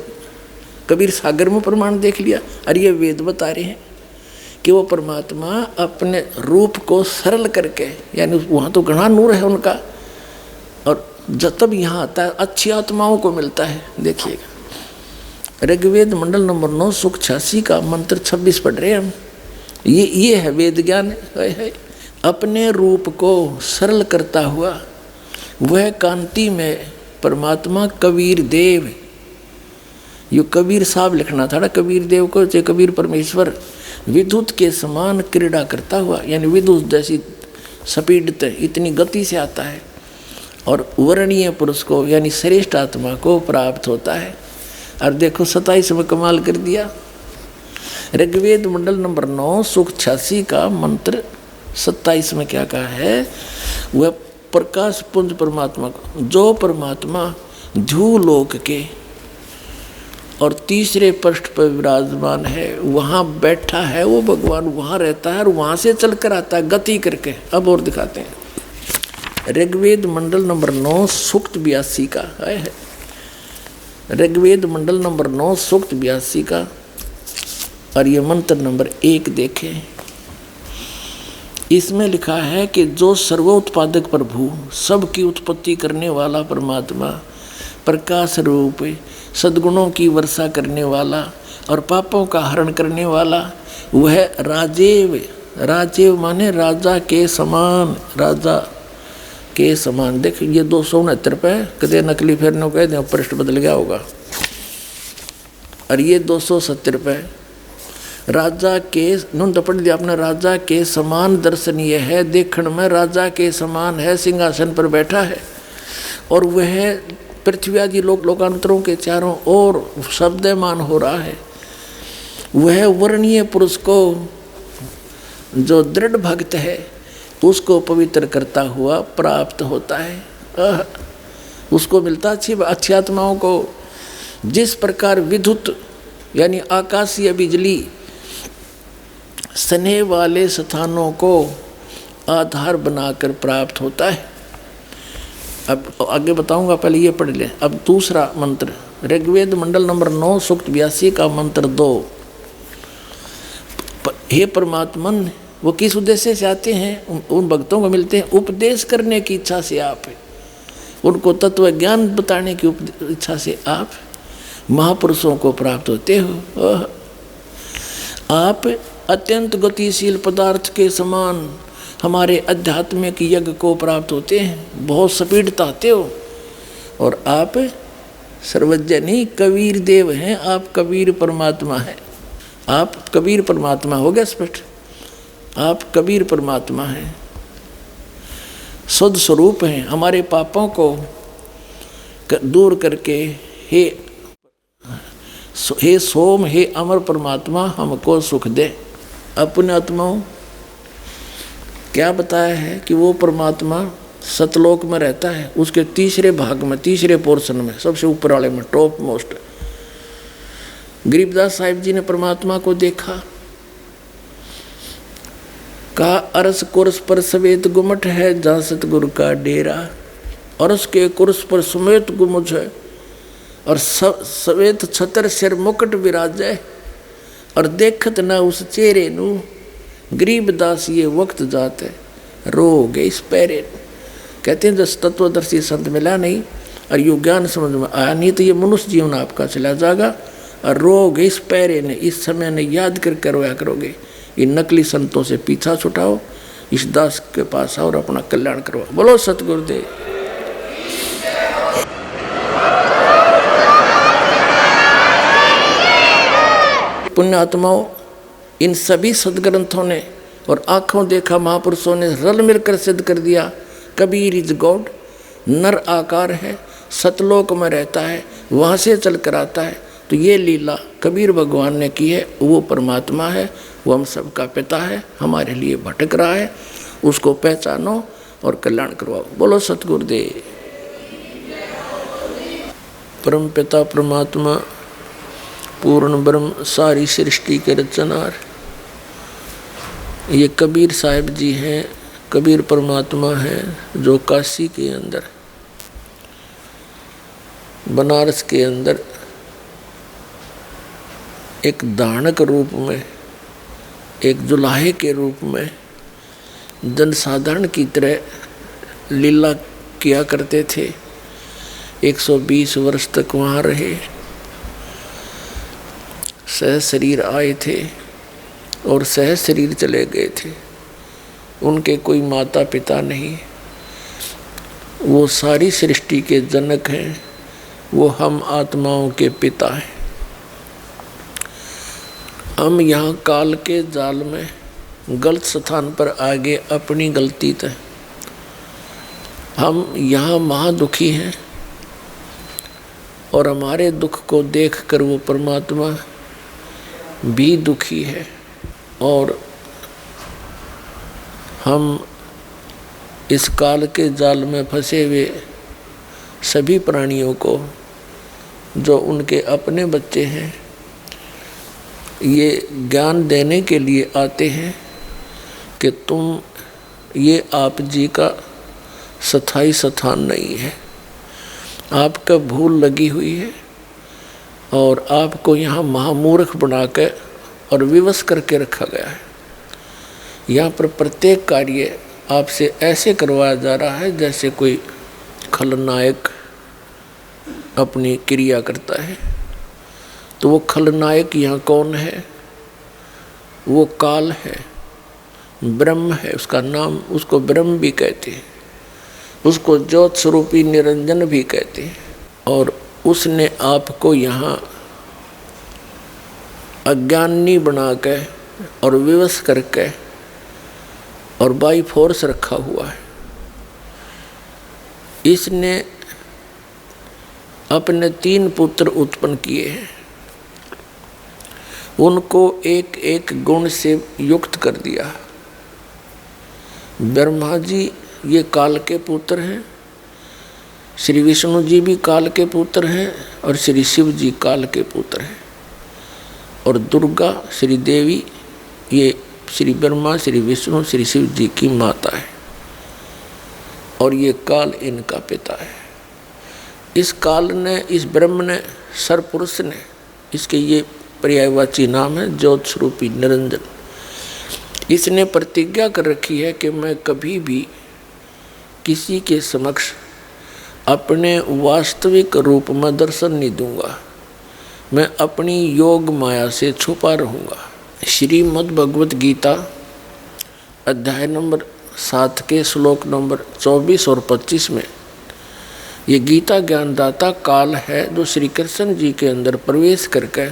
Speaker 1: कबीर सागर में प्रमाण देख लिया, और ये वेद बता रहे हैं कि वो परमात्मा अपने रूप को सरल करके, यानी वहाँ तो घना नूर है उनका, और जब तब यहाँ आता है अच्छी आत्माओं को मिलता है। देखिएगा ऋग्वेद मंडल नंबर 9 सुख 86 का मंत्र 26 पढ़ रहे हैं हम। ये है वेद ज्ञान है। अपने रूप को सरल करता हुआ वह कांति में परमात्मा कबीर देव, यो कबीर साहब लिखना था ना कबीर देव को, चाहे कबीर परमेश्वर, विद्युत के समान क्रीड़ा करता हुआ, यानी विद्युत जैसी स्पीड इतनी गति से आता है, और वर्णीय पुरुष को यानी श्रेष्ठ आत्मा को प्राप्त होता है। और देखो 27 में कमाल कर दिया। ऋग्वेद मंडल नंबर 9 सुख 86 का मंत्र 27 में क्या कहा है? वह प्रकाश पुंज परमात्मा को, जो परमात्मा ध्रुवलोक के और तीसरे पृष्ठ पर विराजमान है, वहाँ बैठा है वो भगवान, वहाँ रहता है और वहाँ से चल कर आता है गति करके। अब और दिखाते हैं ऋग्वेद मंडल नंबर 9 सूक्त 82 का है। ऋग्वेद मंडल नंबर 9 सूक्त 82 का, और ये मंत्र नंबर 1 देखें। इसमें लिखा है कि जो सर्वोत्पादक प्रभु, सबकी उत्पत्ति करने वाला परमात्मा, प्रकाश रूप, सद्गुणों की वर्षा करने वाला और पापों का हरण करने वाला, वह राजेव, राजेव माने राजा के समान, राजा के समान। देख ये 269 पे कदे नकली फेरने कह दें, पृष्ठ बदल गया होगा, और ये 270 पे राजा के नुंद पढ़ दिया अपना, राजा के समान दर्शनीय है, देखण में राजा के समान है, सिंहासन पर बैठा है, और वह पृथ्वी आदि लोकांतरों के चारों ओर शब्दमान हो रहा है। वह वर्णीय पुरुष को, जो दृढ़ भक्त है, उसको पवित्र करता हुआ प्राप्त होता है। उसको मिलता अच्छी आत्माओं को। जिस प्रकार विद्युत यानी आकाशीय बिजली स्नेह वाले स्थानों को आधार बनाकर प्राप्त होता है। अब आगे बताऊंगा, पहले ये पढ़ लें। अब दूसरा मंत्र ऋग्वेद मंडल नंबर 9 सूक्त 82 का मंत्र 2। हे परमात्मन, वो किस उद्देश्य से आते हैं? उन भक्तों को मिलते हैं उपदेश करने की इच्छा से, आप उनको तत्व ज्ञान बताने की इच्छा से आप महापुरुषों को प्राप्त होते हो। आप अत्यंत गतिशील पदार्थ के समान हमारे आध्यात्मिक यज्ञ को प्राप्त होते हैं, बहुत स्पीड ताते हो, और आप सर्वज्ञ नहीं कबीर देव हैं, आप कबीर परमात्मा हैं। आप कबीर परमात्मा हो गया स्पष्ट, आप कबीर परमात्मा हैं, शुद्ध स्वरूप हैं। हमारे पापों को दूर करके हे सोम, हे अमर परमात्मा, हमको सुख दे। अपने आत्माओं क्या बताया है कि वो परमात्मा सतलोक में रहता है, उसके तीसरे भाग में, तीसरे पोर्शन में, सबसे ऊपर वाले में, टॉप मोस्ट। गरीबदास साहिब जी ने परमात्मा को देखा, कहा अरस कुर्स पर सवेत गुमट है जहाँ सतगुरु का डेरा। अरस के कुर्स पर समेत गुमुज है और सवेत छतर सिर मुकुट विराजै। और देखत ना उस चेहरे नू गरीब दास ये वक्त जाते रो गए इस पैरे। कहते हैं जब तत्वदर्शी संत मिला नहीं और यो ज्ञान समझ में आया नहीं तो ये मनुष्य जीवन आपका चला जाएगा और रोगे इस पैरे ने इस समय ने याद करके रोया करोगे। इन नकली संतों से पीछा छुटाओ, इस दास के पास आओ और अपना कल्याण करवाओ। बोलो सतगुरुदेव। पुण्यात्माओं, इन सभी सदग्रंथों ने और आंखों देखा महापुरुषों ने रल मिलकर सिद्ध कर दिया कबीर इज गॉड। नर आकार है, सतलोक में रहता है, वहाँ से चल कर आता है। तो ये लीला कबीर भगवान ने की है। वो परमात्मा है, वो हम सबका पिता है, हमारे लिए भटक रहा है, उसको पहचानो और कल्याण करवाओ। बोलो सतगुरुदेव। परम पिता परमात्मा पूर्ण ब्रह्म सारी सृष्टि के रचनार ये कबीर साहिब जी हैं। कबीर परमात्मा है जो काशी के अंदर, बनारस के अंदर एक दानक रूप में, एक जुलाहे के रूप में जनसाधारण की तरह लीला किया करते थे। 120 वर्ष तक वहाँ रहे, सह शरीर आए थे और सह शरीर चले गए थे। उनके कोई माता पिता नहीं, वो सारी सृष्टि के जनक हैं, वो हम आत्माओं के पिता हैं। हम यहाँ काल के जाल में गलत स्थान पर आ गए, अपनी गलती तय। हम यहाँ महादुखी हैं और हमारे दुख को देखकर वो परमात्मा भी दुखी है। और हम इस काल के जाल में फंसे हुए सभी प्राणियों को, जो उनके अपने बच्चे हैं, ये ज्ञान देने के लिए आते हैं कि तुम ये आप जी का स्थायी स्थान नहीं है, आपका भूल लगी हुई है और आपको यहाँ महामूर्ख बना के और विवश करके रखा गया है। यहाँ पर प्रत्येक कार्य आपसे ऐसे करवाया जा रहा है जैसे कोई खलनायक अपनी क्रिया करता है। तो वो खलनायक यहाँ कौन है? वो काल है, ब्रह्म है, उसका नाम, उसको ब्रह्म भी कहते हैं, उसको ज्योत स्वरूपी निरंजन भी कहते हैं। और उसने आपको यहाँ अज्ञानी बना के और विवश करके और बाई फोर्स रखा हुआ है। इसने अपने 3 पुत्र उत्पन्न किए हैं, उनको एक एक गुण से युक्त कर दिया। ब्रह्मा जी ये काल के पुत्र हैं, श्री विष्णु जी भी काल के पुत्र हैं और श्री शिव जी काल के पुत्र हैं। और दुर्गा श्री देवी ये श्री ब्रह्मा, श्री विष्णु, श्री शिव जी की माता है और ये काल इनका पिता है। इस काल ने, इस ब्रह्म ने, सरपुरुष ने, इसके ये पर्यायवाची नाम है ज्योत स्वरूपी निरंजन। इसने प्रतिज्ञा कर रखी है कि मैं कभी भी किसी के समक्ष अपने वास्तविक रूप में दर्शन नहीं दूंगा, मैं अपनी योग माया से छुपा रहूँगा। श्रीमद् भगवत गीता अध्याय नंबर 7 के श्लोक नंबर 24 और 25 में ये गीता ज्ञानदाता काल है जो श्री कृष्ण जी के अंदर प्रवेश करके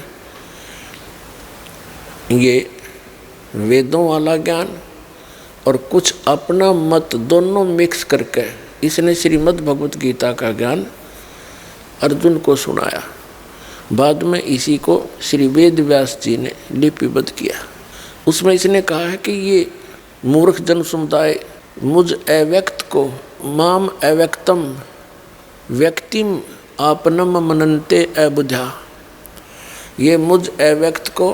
Speaker 1: ये वेदों वाला ज्ञान और कुछ अपना मत दोनों मिक्स करके इसने श्रीमद् भगवत गीता का ज्ञान अर्जुन को सुनाया। बाद में इसी को श्री वेद व्यास जी ने लिपिबद्ध किया। उसमें इसने कहा है कि ये मूर्ख जन समुदाय मुझ अव्यक्त को माम अव्यक्तम व्यक्तिम आपनम मनन्ते अबुझा, ये मुझ अव्यक्त को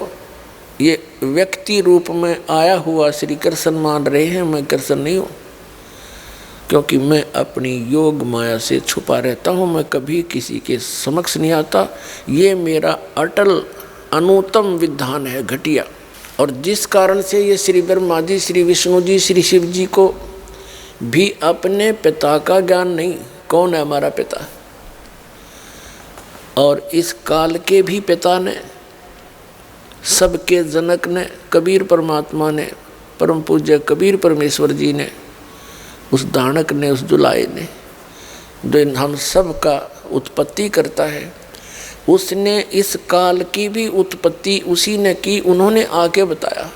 Speaker 1: ये व्यक्ति रूप में आया हुआ श्री कृष्ण मान रहे हैं, मैं कृष्ण नहीं हूँ, क्योंकि मैं अपनी योग माया से छुपा रहता हूँ, मैं कभी किसी के समक्ष नहीं आता। ये मेरा अटल अनुत्तम विधान है, घटिया। और जिस कारण से ये श्री ब्रह्मा जी, श्री विष्णु जी, श्री शिव जी को भी अपने पिता का ज्ञान नहीं, कौन है हमारा पिता, और इस काल के भी पिता ने, सबके जनक ने, कबीर परमात्मा ने, परम पूज्य कबीर परमेश्वर जी ने, उस दानक ने, उस जुलाए ने, जो हम सब का उत्पत्ति करता है, उसने इस काल की भी उत्पत्ति उसी ने की। उन्होंने आके बताया।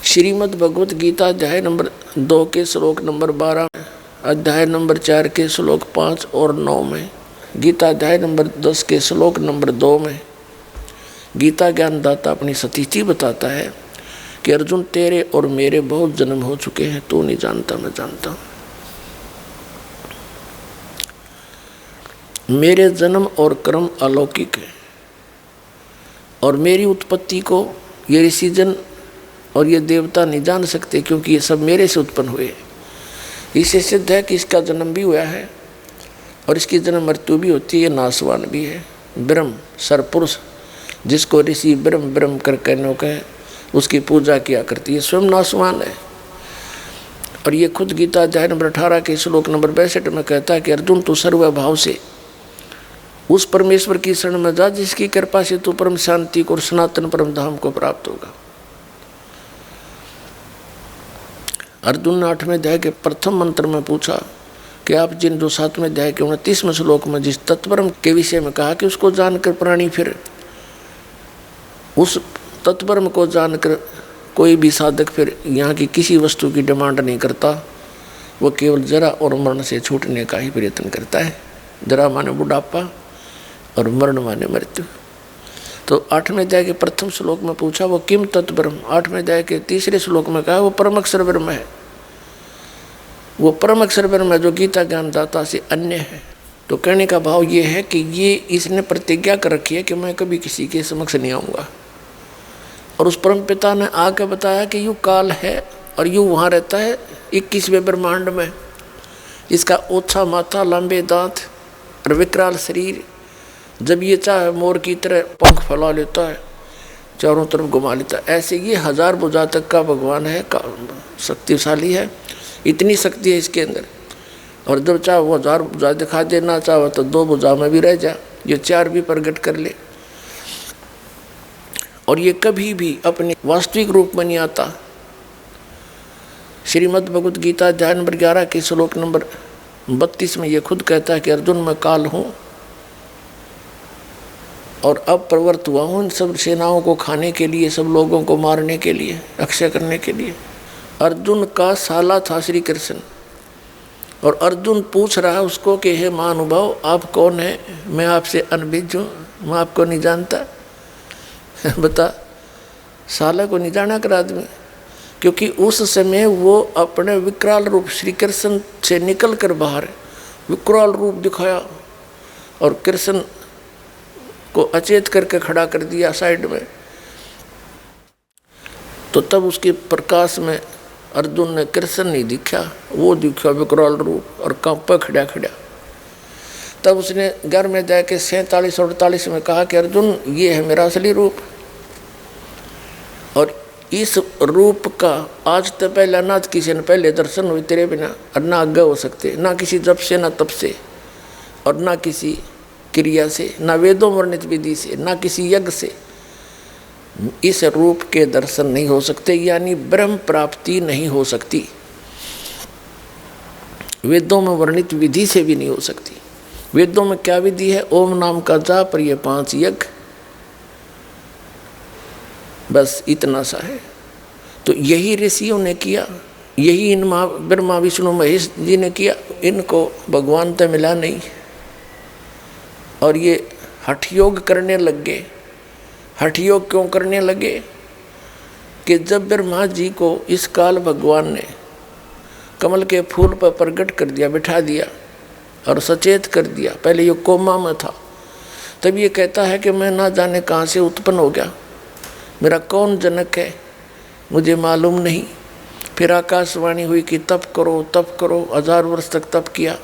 Speaker 1: श्रीमद् भगवत गीता अध्याय नंबर 2 के श्लोक नंबर 12, अध्याय नंबर 4 के श्लोक 5 और 9 में, गीता अध्याय नंबर 10 के श्लोक नंबर 2 में गीता ज्ञानदाता अपनी सतीथि बताता है कि अर्जुन, तेरे और मेरे बहुत जन्म हो चुके हैं, तू नहीं जानता, मैं जानता हूँ। मेरे जन्म और कर्म अलौकिक है, और मेरी उत्पत्ति को ये ऋषिजन और ये देवता नहीं जान सकते, क्योंकि ये सब मेरे से उत्पन्न हुए। इससे सिद्ध है कि इसका जन्म भी हुआ है और इसकी जन्म मृत्यु भी होती है, ये नासवान भी है। ब्रह्म सरपुरुष, जिसको ऋषि ब्रह्म ब्रह्म कर कहने कहे, उसकी पूजा किया करती है, स्वयं नासवान है। और ये खुद गीता अध्याय नंबर 18 के श्लोक नंबर 62 में कहता है कि अर्जुन, तू सर्वभाव से उस परमेश्वर की शरण में जा, जिसकी कृपा से तू परम शांति को और सनातन परम धाम को प्राप्त होगा। अर्जुन ने 8वें अध्याय के प्रथम मंत्र में पूछा कि आप जिन जो 7वें अध्याय के 29वें श्लोक में जिस तत्परम के विषय में कहा कि उसको जानकर प्राणी फिर उस तत्परम को जानकर कोई भी साधक फिर यहाँ की किसी वस्तु की डिमांड नहीं करता, वो केवल जरा और मरण से छूटने का ही प्रयत्न करता है। जरा माने बुढ़ापा और मरण माने मृत्यु। तो 8वें अध्याय के प्रथम श्लोक में पूछा वो किम तत्ब्रह्म, 8वें अध्याय के 3रे श्लोक में कहा वो परम अक्षर ब्रह्म है। वो परम अक्षर ब्रह्म है जो गीता ज्ञानदाता से अन्य है। तो कहने का भाव ये है कि ये इसने प्रतिज्ञा कर रखी है कि मैं कभी किसी के समक्ष नहीं आऊँगा। और उस परम पिता ने आके बताया कि यूँ काल है और यूँ वहाँ रहता है 21वें ब्रह्मांड में। इसका ओछा माथा, लंबे दांत और विकराल शरीर, जब ये चाहे मोर की तरह पंख फैला लेता है, चारों तरफ घुमा लेता है। ऐसे ये 1000 भुजा तक का भगवान है, शक्तिशाली है, इतनी शक्ति है इसके अंदर। और जब चाहे वो 1000 भुजा दिखा देना, चाहे तो 2 भुजा में भी रह जा, ये 4 भी प्रकट कर ले। और ये कभी भी अपने वास्तविक रूप में नहीं आता। श्रीमद् भगवत गीता अध्याय नंबर 11 के श्लोक नंबर 32 में ये खुद कहता है कि अर्जुन, मैं काल हूँ और अब प्रवृत्त हुआ हूँ इन सब सेनाओं को खाने के लिए, सब लोगों को मारने के लिए, अक्षय करने के लिए। अर्जुन का साला था श्री कृष्ण, और अर्जुन पूछ रहा है उसको कि हे महानुभाव, आप कौन है? मैं आपसे अनभिज्ञ हूँ, मैं आपको नहीं जानता। बता, साला को नहीं जाना कर आदमी, क्योंकि उस समय वो अपने विकराल रूप श्री कृष्ण से निकल कर बाहर विकराल रूप दिखाया और कृष्ण को अचेत करके खड़ा कर दिया साइड में। तो तब उसके प्रकाश में अर्जुन ने कृष्ण नहीं दिखा, वो दिखा विकराल रूप और कांपा खड़ा खड़ा। तब उसने 11वें अध्याय के 47 और 48 में कहा कि अर्जुन, ये है मेरा असली रूप, और इस रूप का आज तक पहले ना किसी ने पहले दर्शन हुए तेरे बिना, और ना आगे हो सकते, ना किसी जप से, ना तप से, और ना किसी क्रिया से, ना वेदों वर्णित विधि से, ना किसी यज्ञ से इस रूप के दर्शन नहीं हो सकते, यानी ब्रह्म प्राप्ति नहीं हो सकती। वेदों में वर्णित विधि से भी नहीं हो सकती। वेदों में क्या विधि है? ओम नाम का जाप और ये 5 यज्ञ, बस इतना सा है। तो यही ऋषियों ने किया, यही इन ब्रह्मा विष्णु महेश जी ने किया, इनको भगवान तो मिला नहीं। और ये हठ योग करने लग गए। हठ योग क्यों करने लगे? कि जब ब्रह्मा जी को इस काल भगवान ने कमल के फूल पर प्रकट कर दिया, बिठा दिया और सचेत कर दिया, पहले ये कोमा में था, तब ये कहता है कि मैं ना जाने कहाँ से उत्पन्न हो गया, मेरा कौन जनक है मुझे मालूम नहीं। फिर आकाशवाणी हुई कि तप करो तप करो, 1000 वर्ष तक तप किया।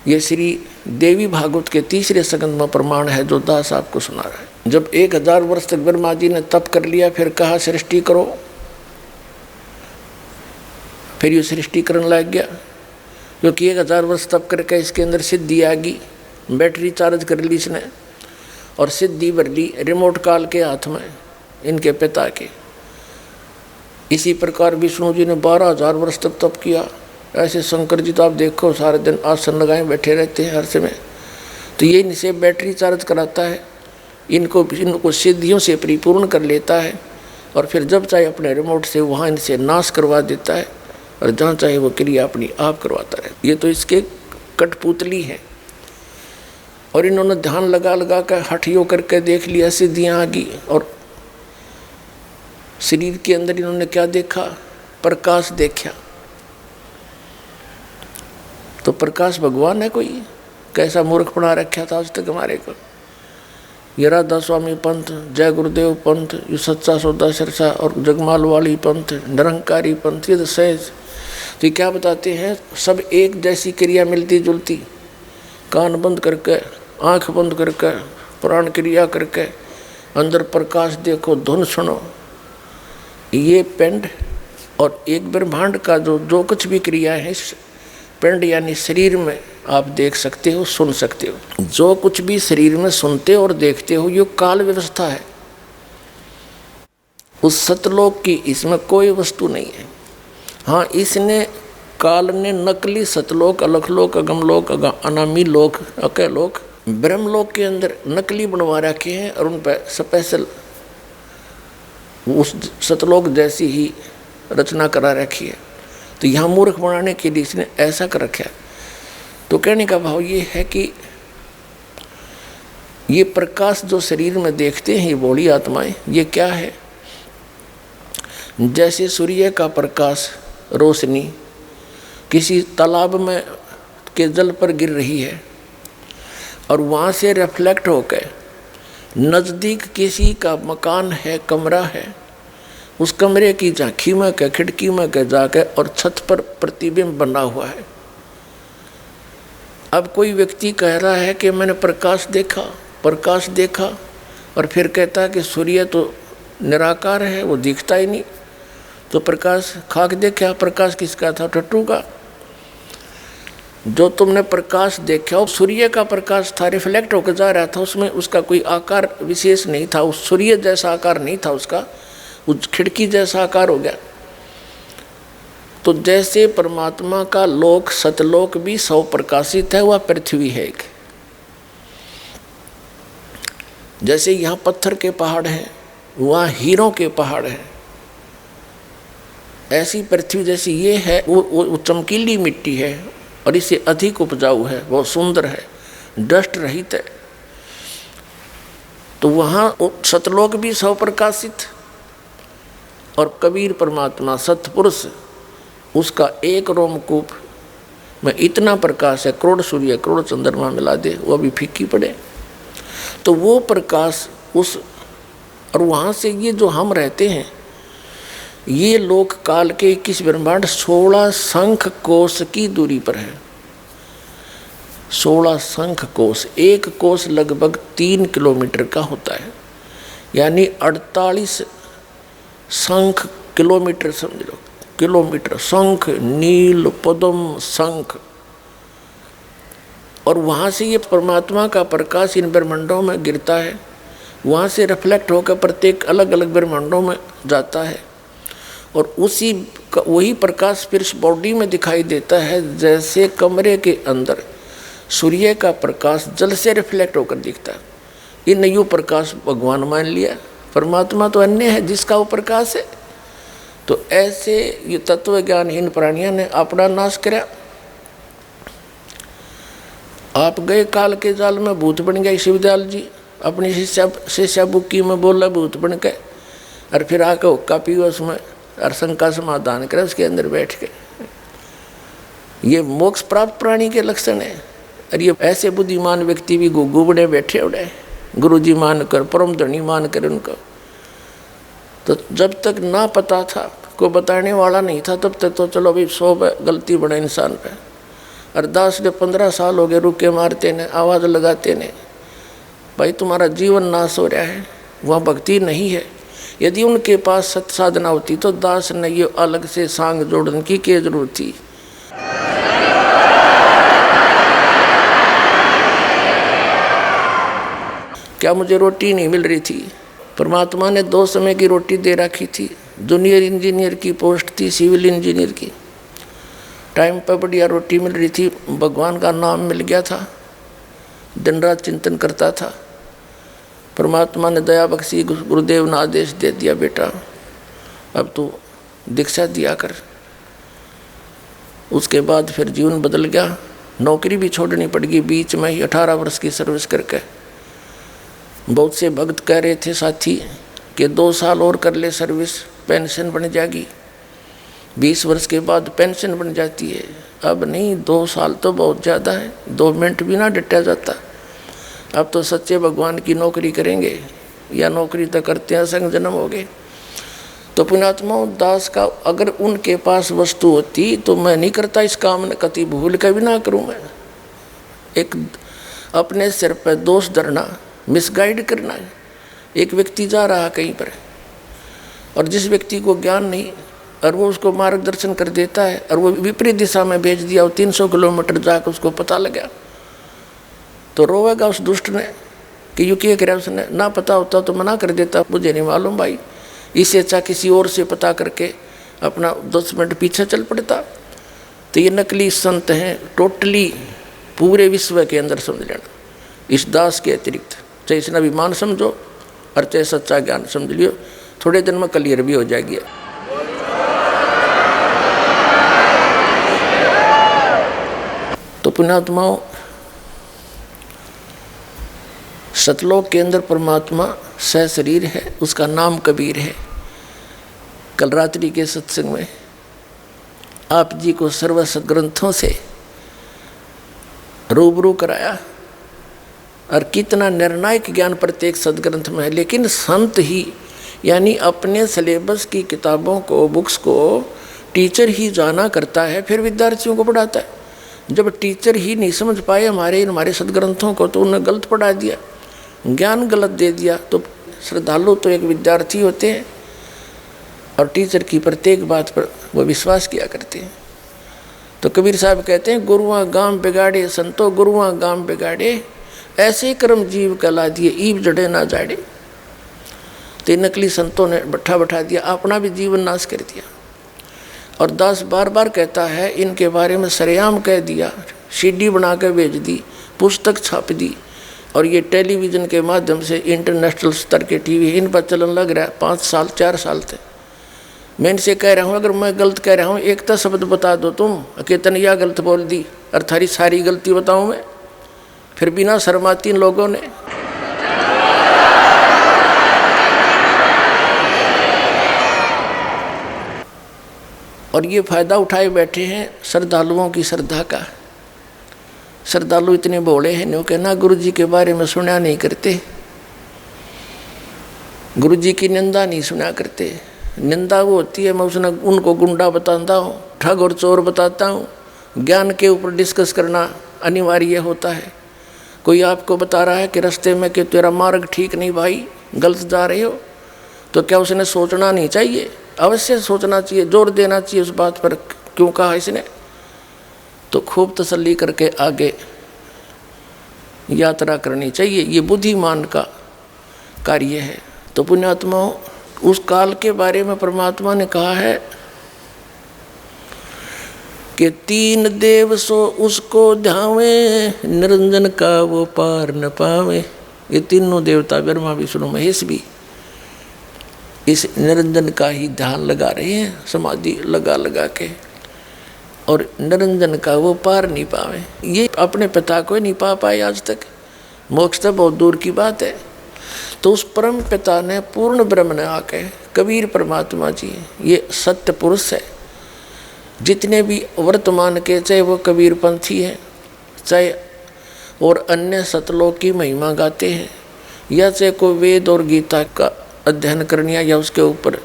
Speaker 1: ये श्री देवी भागवत के 3रे स्कंद में प्रमाण है जो दास आपको सुना रहा है। जब 1000 वर्ष तक ब्रह्मा जी ने तप कर लिया, फिर कहा सृष्टि करो, फिर ये सृष्टि करने लग गया, क्योंकि 1000 वर्ष तप करके इसके अंदर सिद्धि आ गई। बैटरी चार्ज कर ली इसने और सिद्धि भर ली रिमोट काल के हाथ में, इनके पिता के। इसी प्रकार विष्णु जी ने 12,000 वर्ष तक तप किया। ऐसे शंकर जी तो आप देखो सारे दिन आसन लगाए बैठे रहते हैं हर समय। तो ये इनसे बैटरी चार्ज कराता है, इनको सिद्धियों से परिपूर्ण कर लेता है और फिर जब चाहे अपने रिमोट से वहाँ इनसे नाश करवा देता है और जहाँ चाहे वो क्रिया अपनी आप करवाता है। ये तो इसके कठपुतली हैं। और इन्होंने ध्यान लगा लगा कर हठियों करके देख लिया, सिद्धियाँ आ गई। और शरीर के अंदर इन्होंने क्या देखा? प्रकाश देखा। तो प्रकाश भगवान है कोई? कैसा मूर्ख बना रखा था आज तक हमारे को। ये राधा स्वामी पंथ, जय गुरुदेव पंथ, ये सच्चा सौदा सिरसा और जगमाल वाली पंथ, निरंकारी पंथ, ये तो सहज। तो क्या बताते हैं? सब एक जैसी क्रिया मिलती जुलती, कान बंद करके आँख बंद करके प्राण क्रिया करके अंदर प्रकाश देखो, धुन सुनो। ये पिंड और एक ब्रह्मांड का जो कुछ भी क्रिया है पिंड यानी शरीर में आप देख सकते हो, सुन सकते हो। जो कुछ भी शरीर में सुनते और देखते हो ये काल व्यवस्था है। उस सतलोक की इसमें कोई वस्तु नहीं है। हाँ, इसने काल ने नकली सतलोक, अलखलोक, अगमलोक, अनामी लोक, अकलोक, ब्रह्मलोक के अंदर नकली बनवा रखे हैं और उन पर स्पेशल उस सतलोक जैसी ही रचना करा रखी है। तो यहाँ मूर्ख बनाने के लिए इसने ऐसा कर रखा है। तो कहने का भाव ये है कि ये प्रकाश जो शरीर में देखते हैं ये बॉडी आत्माएं, ये क्या है? जैसे सूर्य का प्रकाश, रोशनी किसी तालाब में के जल पर गिर रही है और वहाँ से रिफ्लेक्ट होकर नज़दीक किसी का मकान है, कमरा है, उस कमरे की झांकी में के खिड़की में के जाके और छत पर प्रतिबिंब बना हुआ है। अब कोई व्यक्ति कह रहा है कि मैंने प्रकाश देखा और फिर कहता है कि सूर्य तो निराकार है, वो दिखता ही नहीं। तो प्रकाश खाक देखा, प्रकाश किसका था? टट्टू का। जो तुमने प्रकाश देखा सूर्य का प्रकाश था, रिफ्लेक्ट होकर जा रहा था, उसमें उसका कोई आकार विशेष नहीं था, उस सूर्य जैसा आकार नहीं था उसका, उस खिड़की जैसा आकार हो गया। तो जैसे परमात्मा का लोक सतलोक भी सौ प्रकाशित है, वह पृथ्वी है एक। जैसे यहाँ पत्थर के पहाड़ हैं, वहाँ हीरों के पहाड़ हैं, ऐसी पृथ्वी जैसी ये है वो चमकीली मिट्टी है और इससे अधिक उपजाऊ है, बहुत सुंदर है, डस्ट रहित है। तो वहाँ सतलोक भी सौ प्रकाशित और कबीर परमात्मा सतपुरुष, उसका एक रोमकूप में इतना प्रकाश है, करोड़ सूर्य करोड़ चंद्रमा मिला दे वो भी फीकी पड़े। तो वो प्रकाश उस, और वहाँ से ये जो हम रहते हैं ये लोक काल के 21 ब्रह्मांड 16 शंख कोश की दूरी पर है। 16 शंख कोश, एक कोश लगभग 3 किलोमीटर का होता है, यानी 48 शंख किलोमीटर, समझ लो किलोमीटर। शंख, नील, पद्म, शंख। और वहाँ से ये परमात्मा का प्रकाश इन ब्रह्मांडों में गिरता है, वहाँ से रिफ्लेक्ट होकर प्रत्येक अलग अलग ब्रह्मांडों में जाता है और वही प्रकाश फिर इस बॉडी में दिखाई देता है। जैसे कमरे के अंदर सूर्य का प्रकाश जल से रिफ्लेक्ट होकर दिखता है, इन यूँ प्रकाश भगवान मान लिया। परमात्मा तो अन्य है जिसका वो प्रकाश है। तो ऐसे ये तत्व ज्ञानहीन प्राणियों ने अपना नाश किया। आप गए काल के जाल में, भूत बन गए शिवदयाल जी, अपनी शिष्या बुक्की में बोला भूत बन के, और फिर आके हुक्का पियो उसमें और शंका समाधान करे उसके अंदर बैठ के। ये मोक्ष प्राप्त प्राणी के लक्षण है। और ये ऐसे बुद्धिमान व्यक्ति भी गुग्गू बड़े बैठे उड़े, गुरु जी मान कर, परम धनी मान कर उनको। तो जब तक ना पता था, कोई बताने वाला नहीं था, तब तक तो चलो भाई 100 गलती बड़ा इंसान पे। अरदास ने 15 साल हो गए रुके मारते ने, आवाज़ लगाते ने, भाई तुम्हारा जीवन नाश हो रहा है, वहाँ भक्ति नहीं है। यदि उनके पास सत साधना होती तो दास ने ये अलग से सांग जोड़ने की क्या जरूरत थी। क्या मुझे रोटी नहीं मिल रही थी? परमात्मा ने 2 समय की रोटी दे रखी थी। जूनियर इंजीनियर की पोस्ट थी, सिविल इंजीनियर की, टाइम पर बढ़िया रोटी मिल रही थी, भगवान का नाम मिल गया था, दिन रात चिंतन करता था। परमात्मा ने दया बख्शी, गुरुदेव ने आदेश दे दिया, बेटा अब तो दीक्षा दिया कर। उसके बाद फिर जीवन बदल गया। नौकरी भी छोड़नी पड़ गई बीच में ही, 18 वर्ष की सर्विस करके। बहुत से भक्त कह रहे थे साथी कि 2 साल और कर ले सर्विस, पेंशन बन जाएगी, 20 वर्ष के बाद पेंशन बन जाती है। अब नहीं, 2 साल तो बहुत ज़्यादा है, 2 मिनट भी ना डटा जाता। अब तो सच्चे भगवान की नौकरी करेंगे, या नौकरी तो करते हैं, संग जन्म हो गए। तो पुण्यात्मा दास का अगर उनके पास वस्तु होती तो मैं नहीं करता इस काम ने, कति भूल के भी ना करूँ मैं। एक अपने सिर पर दोष धरना, मिसगाइड करना। एक व्यक्ति जा रहा कहीं पर और जिस व्यक्ति को ज्ञान नहीं और वो उसको मार्गदर्शन कर देता है और वो विपरीत दिशा में भेज दिया, वो 300 किलोमीटर जाकर उसको पता लगा, तो रोवेगा उस दुष्ट ने कि यू क्या करे उसने, ना पता होता तो मना कर देता, मुझे नहीं मालूम भाई, इससे अच्छा किसी और से पता करके अपना 10 मिनट पीछे चल पड़ता। तो ये नकली संत हैं टोटली पूरे विश्व के अंदर, समझ लेना। इस दास के अतिरिक्त चाहे इसने अभिमान समझो और चाहे सच्चा ज्ञान समझ लियो, थोड़े दिन में क्लियर भी हो जाएगी। तो पुण्यात्माओं, सतलोक के अंदर परमात्मा सह शरीर है, उसका नाम कबीर है। कल रात्रि के सत्संग में आप जी को सर्व सदग्रंथों से रूबरू कराया और कितना निर्णायक ज्ञान प्रत्येक सदग्रंथ में है। लेकिन संत ही यानी अपने सिलेबस की किताबों को, बुक्स को टीचर ही जाना करता है, फिर विद्यार्थियों को पढ़ाता है। जब टीचर ही नहीं समझ पाए हमारे सदग्रंथों को, तो उन्हें गलत पढ़ा दिया, ज्ञान गलत दे दिया। तो श्रद्धालु तो एक विद्यार्थी होते हैं और टीचर की प्रत्येक बात पर वो विश्वास किया करते हैं। तो कबीर साहब कहते हैं, गुरुआ गाम बिगाड़े संतो गुरुआ गाम बिगाड़े, ऐसे कर्म जीव कहला दिए ईब जड़े ना जाड़े। तो नकली संतों ने बैठा दिया, अपना भी जीवन नाश कर दिया। और दास बार बार कहता है, इनके बारे में सरेआम कह दिया, सीडी बना कर भेज दी, पुस्तक छाप दी, और ये टेलीविज़न के माध्यम से इंटरनेशनल स्तर के टीवी इन पर चलन लग रहा है। 5 साल 4 साल थे। मैं इनसे कह रहा हूँ, अगर मैं गलत कह रहा हूँ एक तो शब्द बता दो तुम, केतन या गलत बोल दी और थारी सारी गलती बताऊँ मैं। फिर बिना शर्माती इन लोगों ने और ये फायदा उठाए बैठे हैं श्रद्धालुओं की श्रद्धा का। श्रद्धालु इतने भोले हैं, न्यों कहना गुरु जी के बारे में सुना नहीं करते, गुरु जी की निंदा नहीं सुना करते। निंदा वो होती है, मैं उनको गुंडा बताता हूँ, ठग और चोर बताता हूँ। ज्ञान के ऊपर डिस्कस करना अनिवार्य होता है। कोई आपको बता रहा है कि रास्ते में कि तेरा मार्ग ठीक नहीं भाई, गलत जा रहे हो, तो क्या उसने सोचना नहीं चाहिए? अवश्य सोचना चाहिए, जोर देना चाहिए उस बात पर, क्यों कहा इसने। तो खूब तसल्ली करके आगे यात्रा करनी चाहिए, ये बुद्धिमान का कार्य है। तो पुण्यात्माओं, उस काल के बारे में परमात्मा ने कहा है कि 3 देव सो उसको ध्यावे, निरंजन का वो पार न पावे। ये तीनों देवता ब्रह्मा विष्णु महेश भी इस निरंजन का ही ध्यान लगा रहे हैं, समाधि लगा के, और निरंजन का वो पार नहीं पावे। ये अपने पिता को नहीं पा पाए आज तक, मोक्ष तो बहुत दूर की बात है। तो उस परम पिता ने पूर्ण ब्रह्म ने आके, कबीर परमात्मा जी ये सत्य पुरुष है। जितने भी वर्तमान के, चाहे वो कबीर पंथी हैं, चाहे और अन्य सतलोक की महिमा गाते हैं, या चाहे कोई वेद और गीता का अध्ययन करने या उसके ऊपर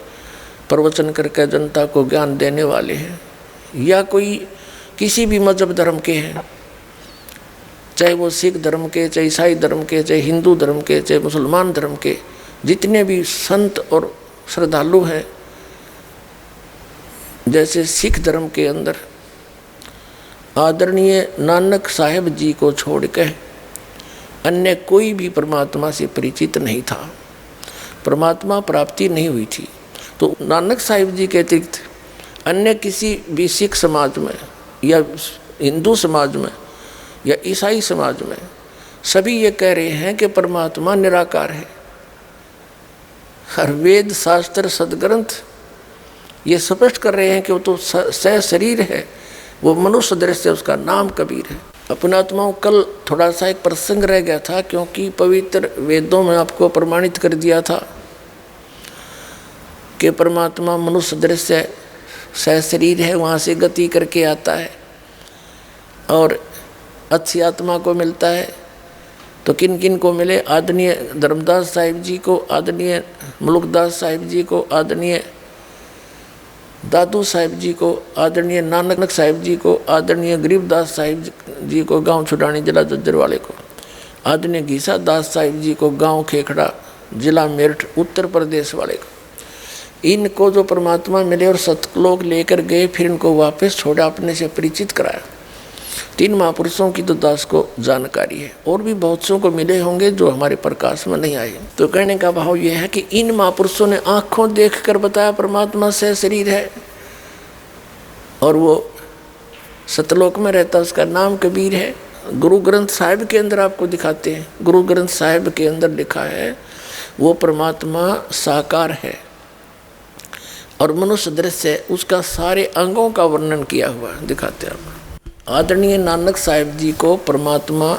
Speaker 1: प्रवचन करके जनता को ज्ञान देने वाले हैं, या कोई किसी भी मजहब धर्म के हैं, चाहे वो सिख धर्म के, चाहे ईसाई धर्म के, चाहे हिंदू धर्म के, चाहे मुसलमान धर्म के, जितने भी संत और श्रद्धालु हैं, जैसे सिख धर्म के अंदर आदरणीय नानक साहेब जी को छोड़ के अन्य कोई भी परमात्मा से परिचित नहीं था, परमात्मा प्राप्ति नहीं हुई थी। तो नानक साहिब जी के अतिरिक्त अन्य किसी भी सिख समाज में या हिंदू समाज में या ईसाई समाज में सभी ये कह रहे हैं कि परमात्मा निराकार है। हर वेद शास्त्र सदग्रंथ ये स्पष्ट कर रहे हैं कि वो तो शरीर है, वो मनुष्य दृश्य, उसका नाम कबीर है। अपने आत्माओं, कल थोड़ा सा एक प्रसंग रह गया था, क्योंकि पवित्र वेदों में आपको प्रमाणित कर दिया था कि परमात्मा मनुष्य दृश्य शरीर है, वहाँ से गति करके आता है और अच्छी आत्मा को मिलता है। तो किन किन को मिले? आदरणीय धर्मदास साहिब जी को, आदरणीय मुलुकदास साहिब जी को, आदरणीय दादू साहिब जी को, आदरणीय नानक साहिब जी को, आदरणीय गरीबदास साहिब जी को गांव छुडानी जिला जज्जर वाले को, आदरणीय घीसा दास साहिब जी को गांव खेखड़ा जिला मेरठ उत्तर प्रदेश वाले को। इनको जो परमात्मा मिले और सतलोक लेकर गए, फिर इनको वापस छोड़ा, अपने से परिचित कराया। 3 महापुरुषों की तो दास को जानकारी है, और भी बहुत सौ को मिले होंगे जो हमारे प्रकाश में नहीं आए। तो कहने का भाव यह है कि इन महापुरुषों ने आंखों देखकर बताया परमात्मा से शरीर है, और वो सतलोक में रहता, उसका नाम कबीर है। गुरु ग्रंथ साहिब के अंदर आपको दिखाते हैं, गुरु ग्रंथ साहिब के अंदर लिखा है वो परमात्मा साकार है और मनुष्य दृश्य, उसका सारे अंगों का वर्णन किया हुआ दिखाते हैं। आदरणीय नानक साहिब जी को परमात्मा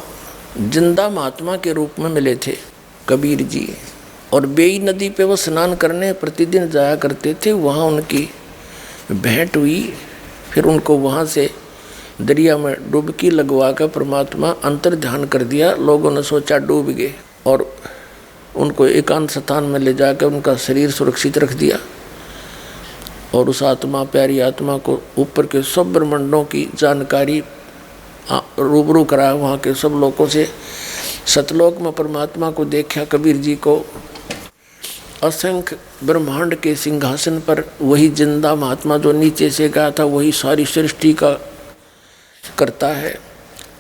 Speaker 1: जिंदा महात्मा के रूप में मिले थे कबीर जी, और बेई नदी पे वो स्नान करने प्रतिदिन जाया करते थे। वहाँ उनकी भेंट हुई, फिर उनको वहाँ से दरिया में डुबकी लगवा कर परमात्मा अंतर ध्यान कर दिया। लोगों ने सोचा डूब गए, और उनको एकांत स्थान में ले जाकर उनका शरीर सुरक्षित रख दिया, और उस आत्मा, प्यारी आत्मा को ऊपर के सब ब्रह्मांडों की जानकारी रूबरू कराया वहाँ के सब लोगों से। सतलोक में परमात्मा को देखा कबीर जी को, असंख्य ब्रह्मांड के सिंहासन पर वही जिंदा महात्मा जो नीचे से गया था, वही सारी सृष्टि का करता है।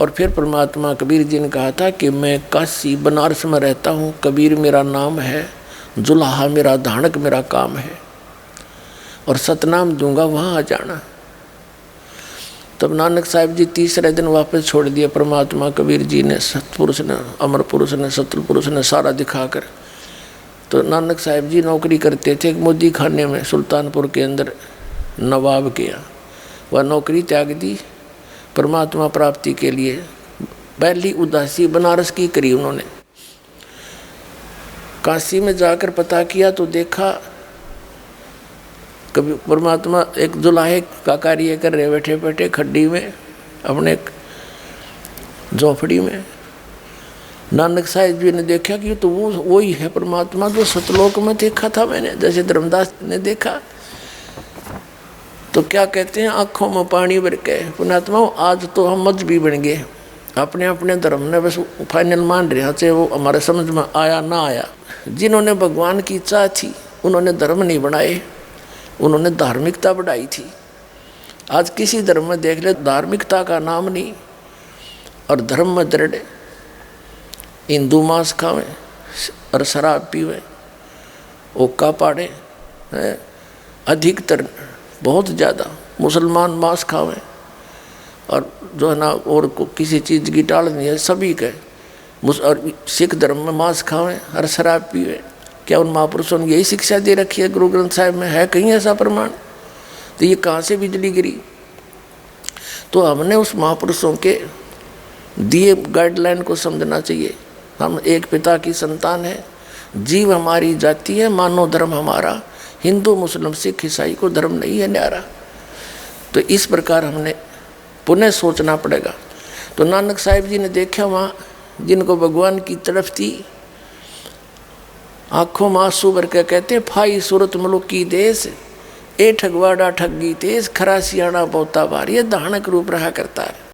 Speaker 1: और फिर परमात्मा कबीर जी ने कहा था कि मैं काशी बनारस में रहता हूँ, कबीर मेरा नाम है, जुलाहा मेरा धानक मेरा काम है, और सतनाम दूंगा, वहाँ आ जाना। तब नानक साहिब जी तीसरे दिन वापस छोड़ दिया परमात्मा कबीर जी ने, सतपुरुष ने, अमर पुरुष ने, सतल पुरुष ने सारा दिखाकर। तो नानक साहिब जी नौकरी करते थे मोदी खाने में, सुल्तानपुर के अंदर नवाब के यहाँ। वह नौकरी त्याग दी परमात्मा प्राप्ति के लिए। पहली उदासी बनारस की करी उन्होंने। काशी में जाकर पता किया तो देखा कभी परमात्मा एक जुलाहे का कार्य कर रहे, बैठे बैठे खड्डी में अपने झोपड़ी में। नानक साहिब जी ने देखा कि तो वो ही है परमात्मा जो सतलोक में देखा था मैंने, जैसे धर्मदास ने देखा। तो क्या कहते हैं, आँखों में पानी भर के पुण्यात्मा आज तो हम मजहबी बन गए, अपने अपने धर्म ने बस फाइनल मान रहे, चाहे वो हमारे समझ में आया ना आया। जिन्होंने भगवान की इच्छा थी उन्होंने धर्म नहीं बनाए, उन्होंने धार्मिकता बढ़ाई थी। आज किसी धर्म में देख ले, धार्मिकता का नाम नहीं, और धर्म में दृढ़ हिंदू मांस खावे और शराब पीवे, ओका पाड़े, अधिकतर बहुत ज़्यादा मुसलमान मांस खावे, और जो है ना और किसी चीज़ की टाल नहीं है, सभी के। और सिख धर्म में मांस खावे और शराब पीवे। क्या उन महापुरुषों ने यही शिक्षा दे रखी है? गुरु ग्रंथ साहिब में है कहीं ऐसा प्रमाण? तो ये कहाँ से बिजली गिरी? तो हमने उस महापुरुषों के दिए गाइडलाइन को समझना चाहिए। हम एक पिता की संतान है, जीव हमारी जाति है, मानव धर्म हमारा, हिंदू मुस्लिम सिख ईसाई को धर्म नहीं है न्यारा। तो इस प्रकार हमने पुनः सोचना पड़ेगा। तो नानक साहिब जी ने देखा वहाँ जिनको भगवान की तड़फ थी, आंखों में आंसू भर के कहते फाई सूरत मुलुक की देश, ए ठगवाड़ा ठगी तेज, खरा सियाणा पोता भारी, धानक रूप रहा करता है।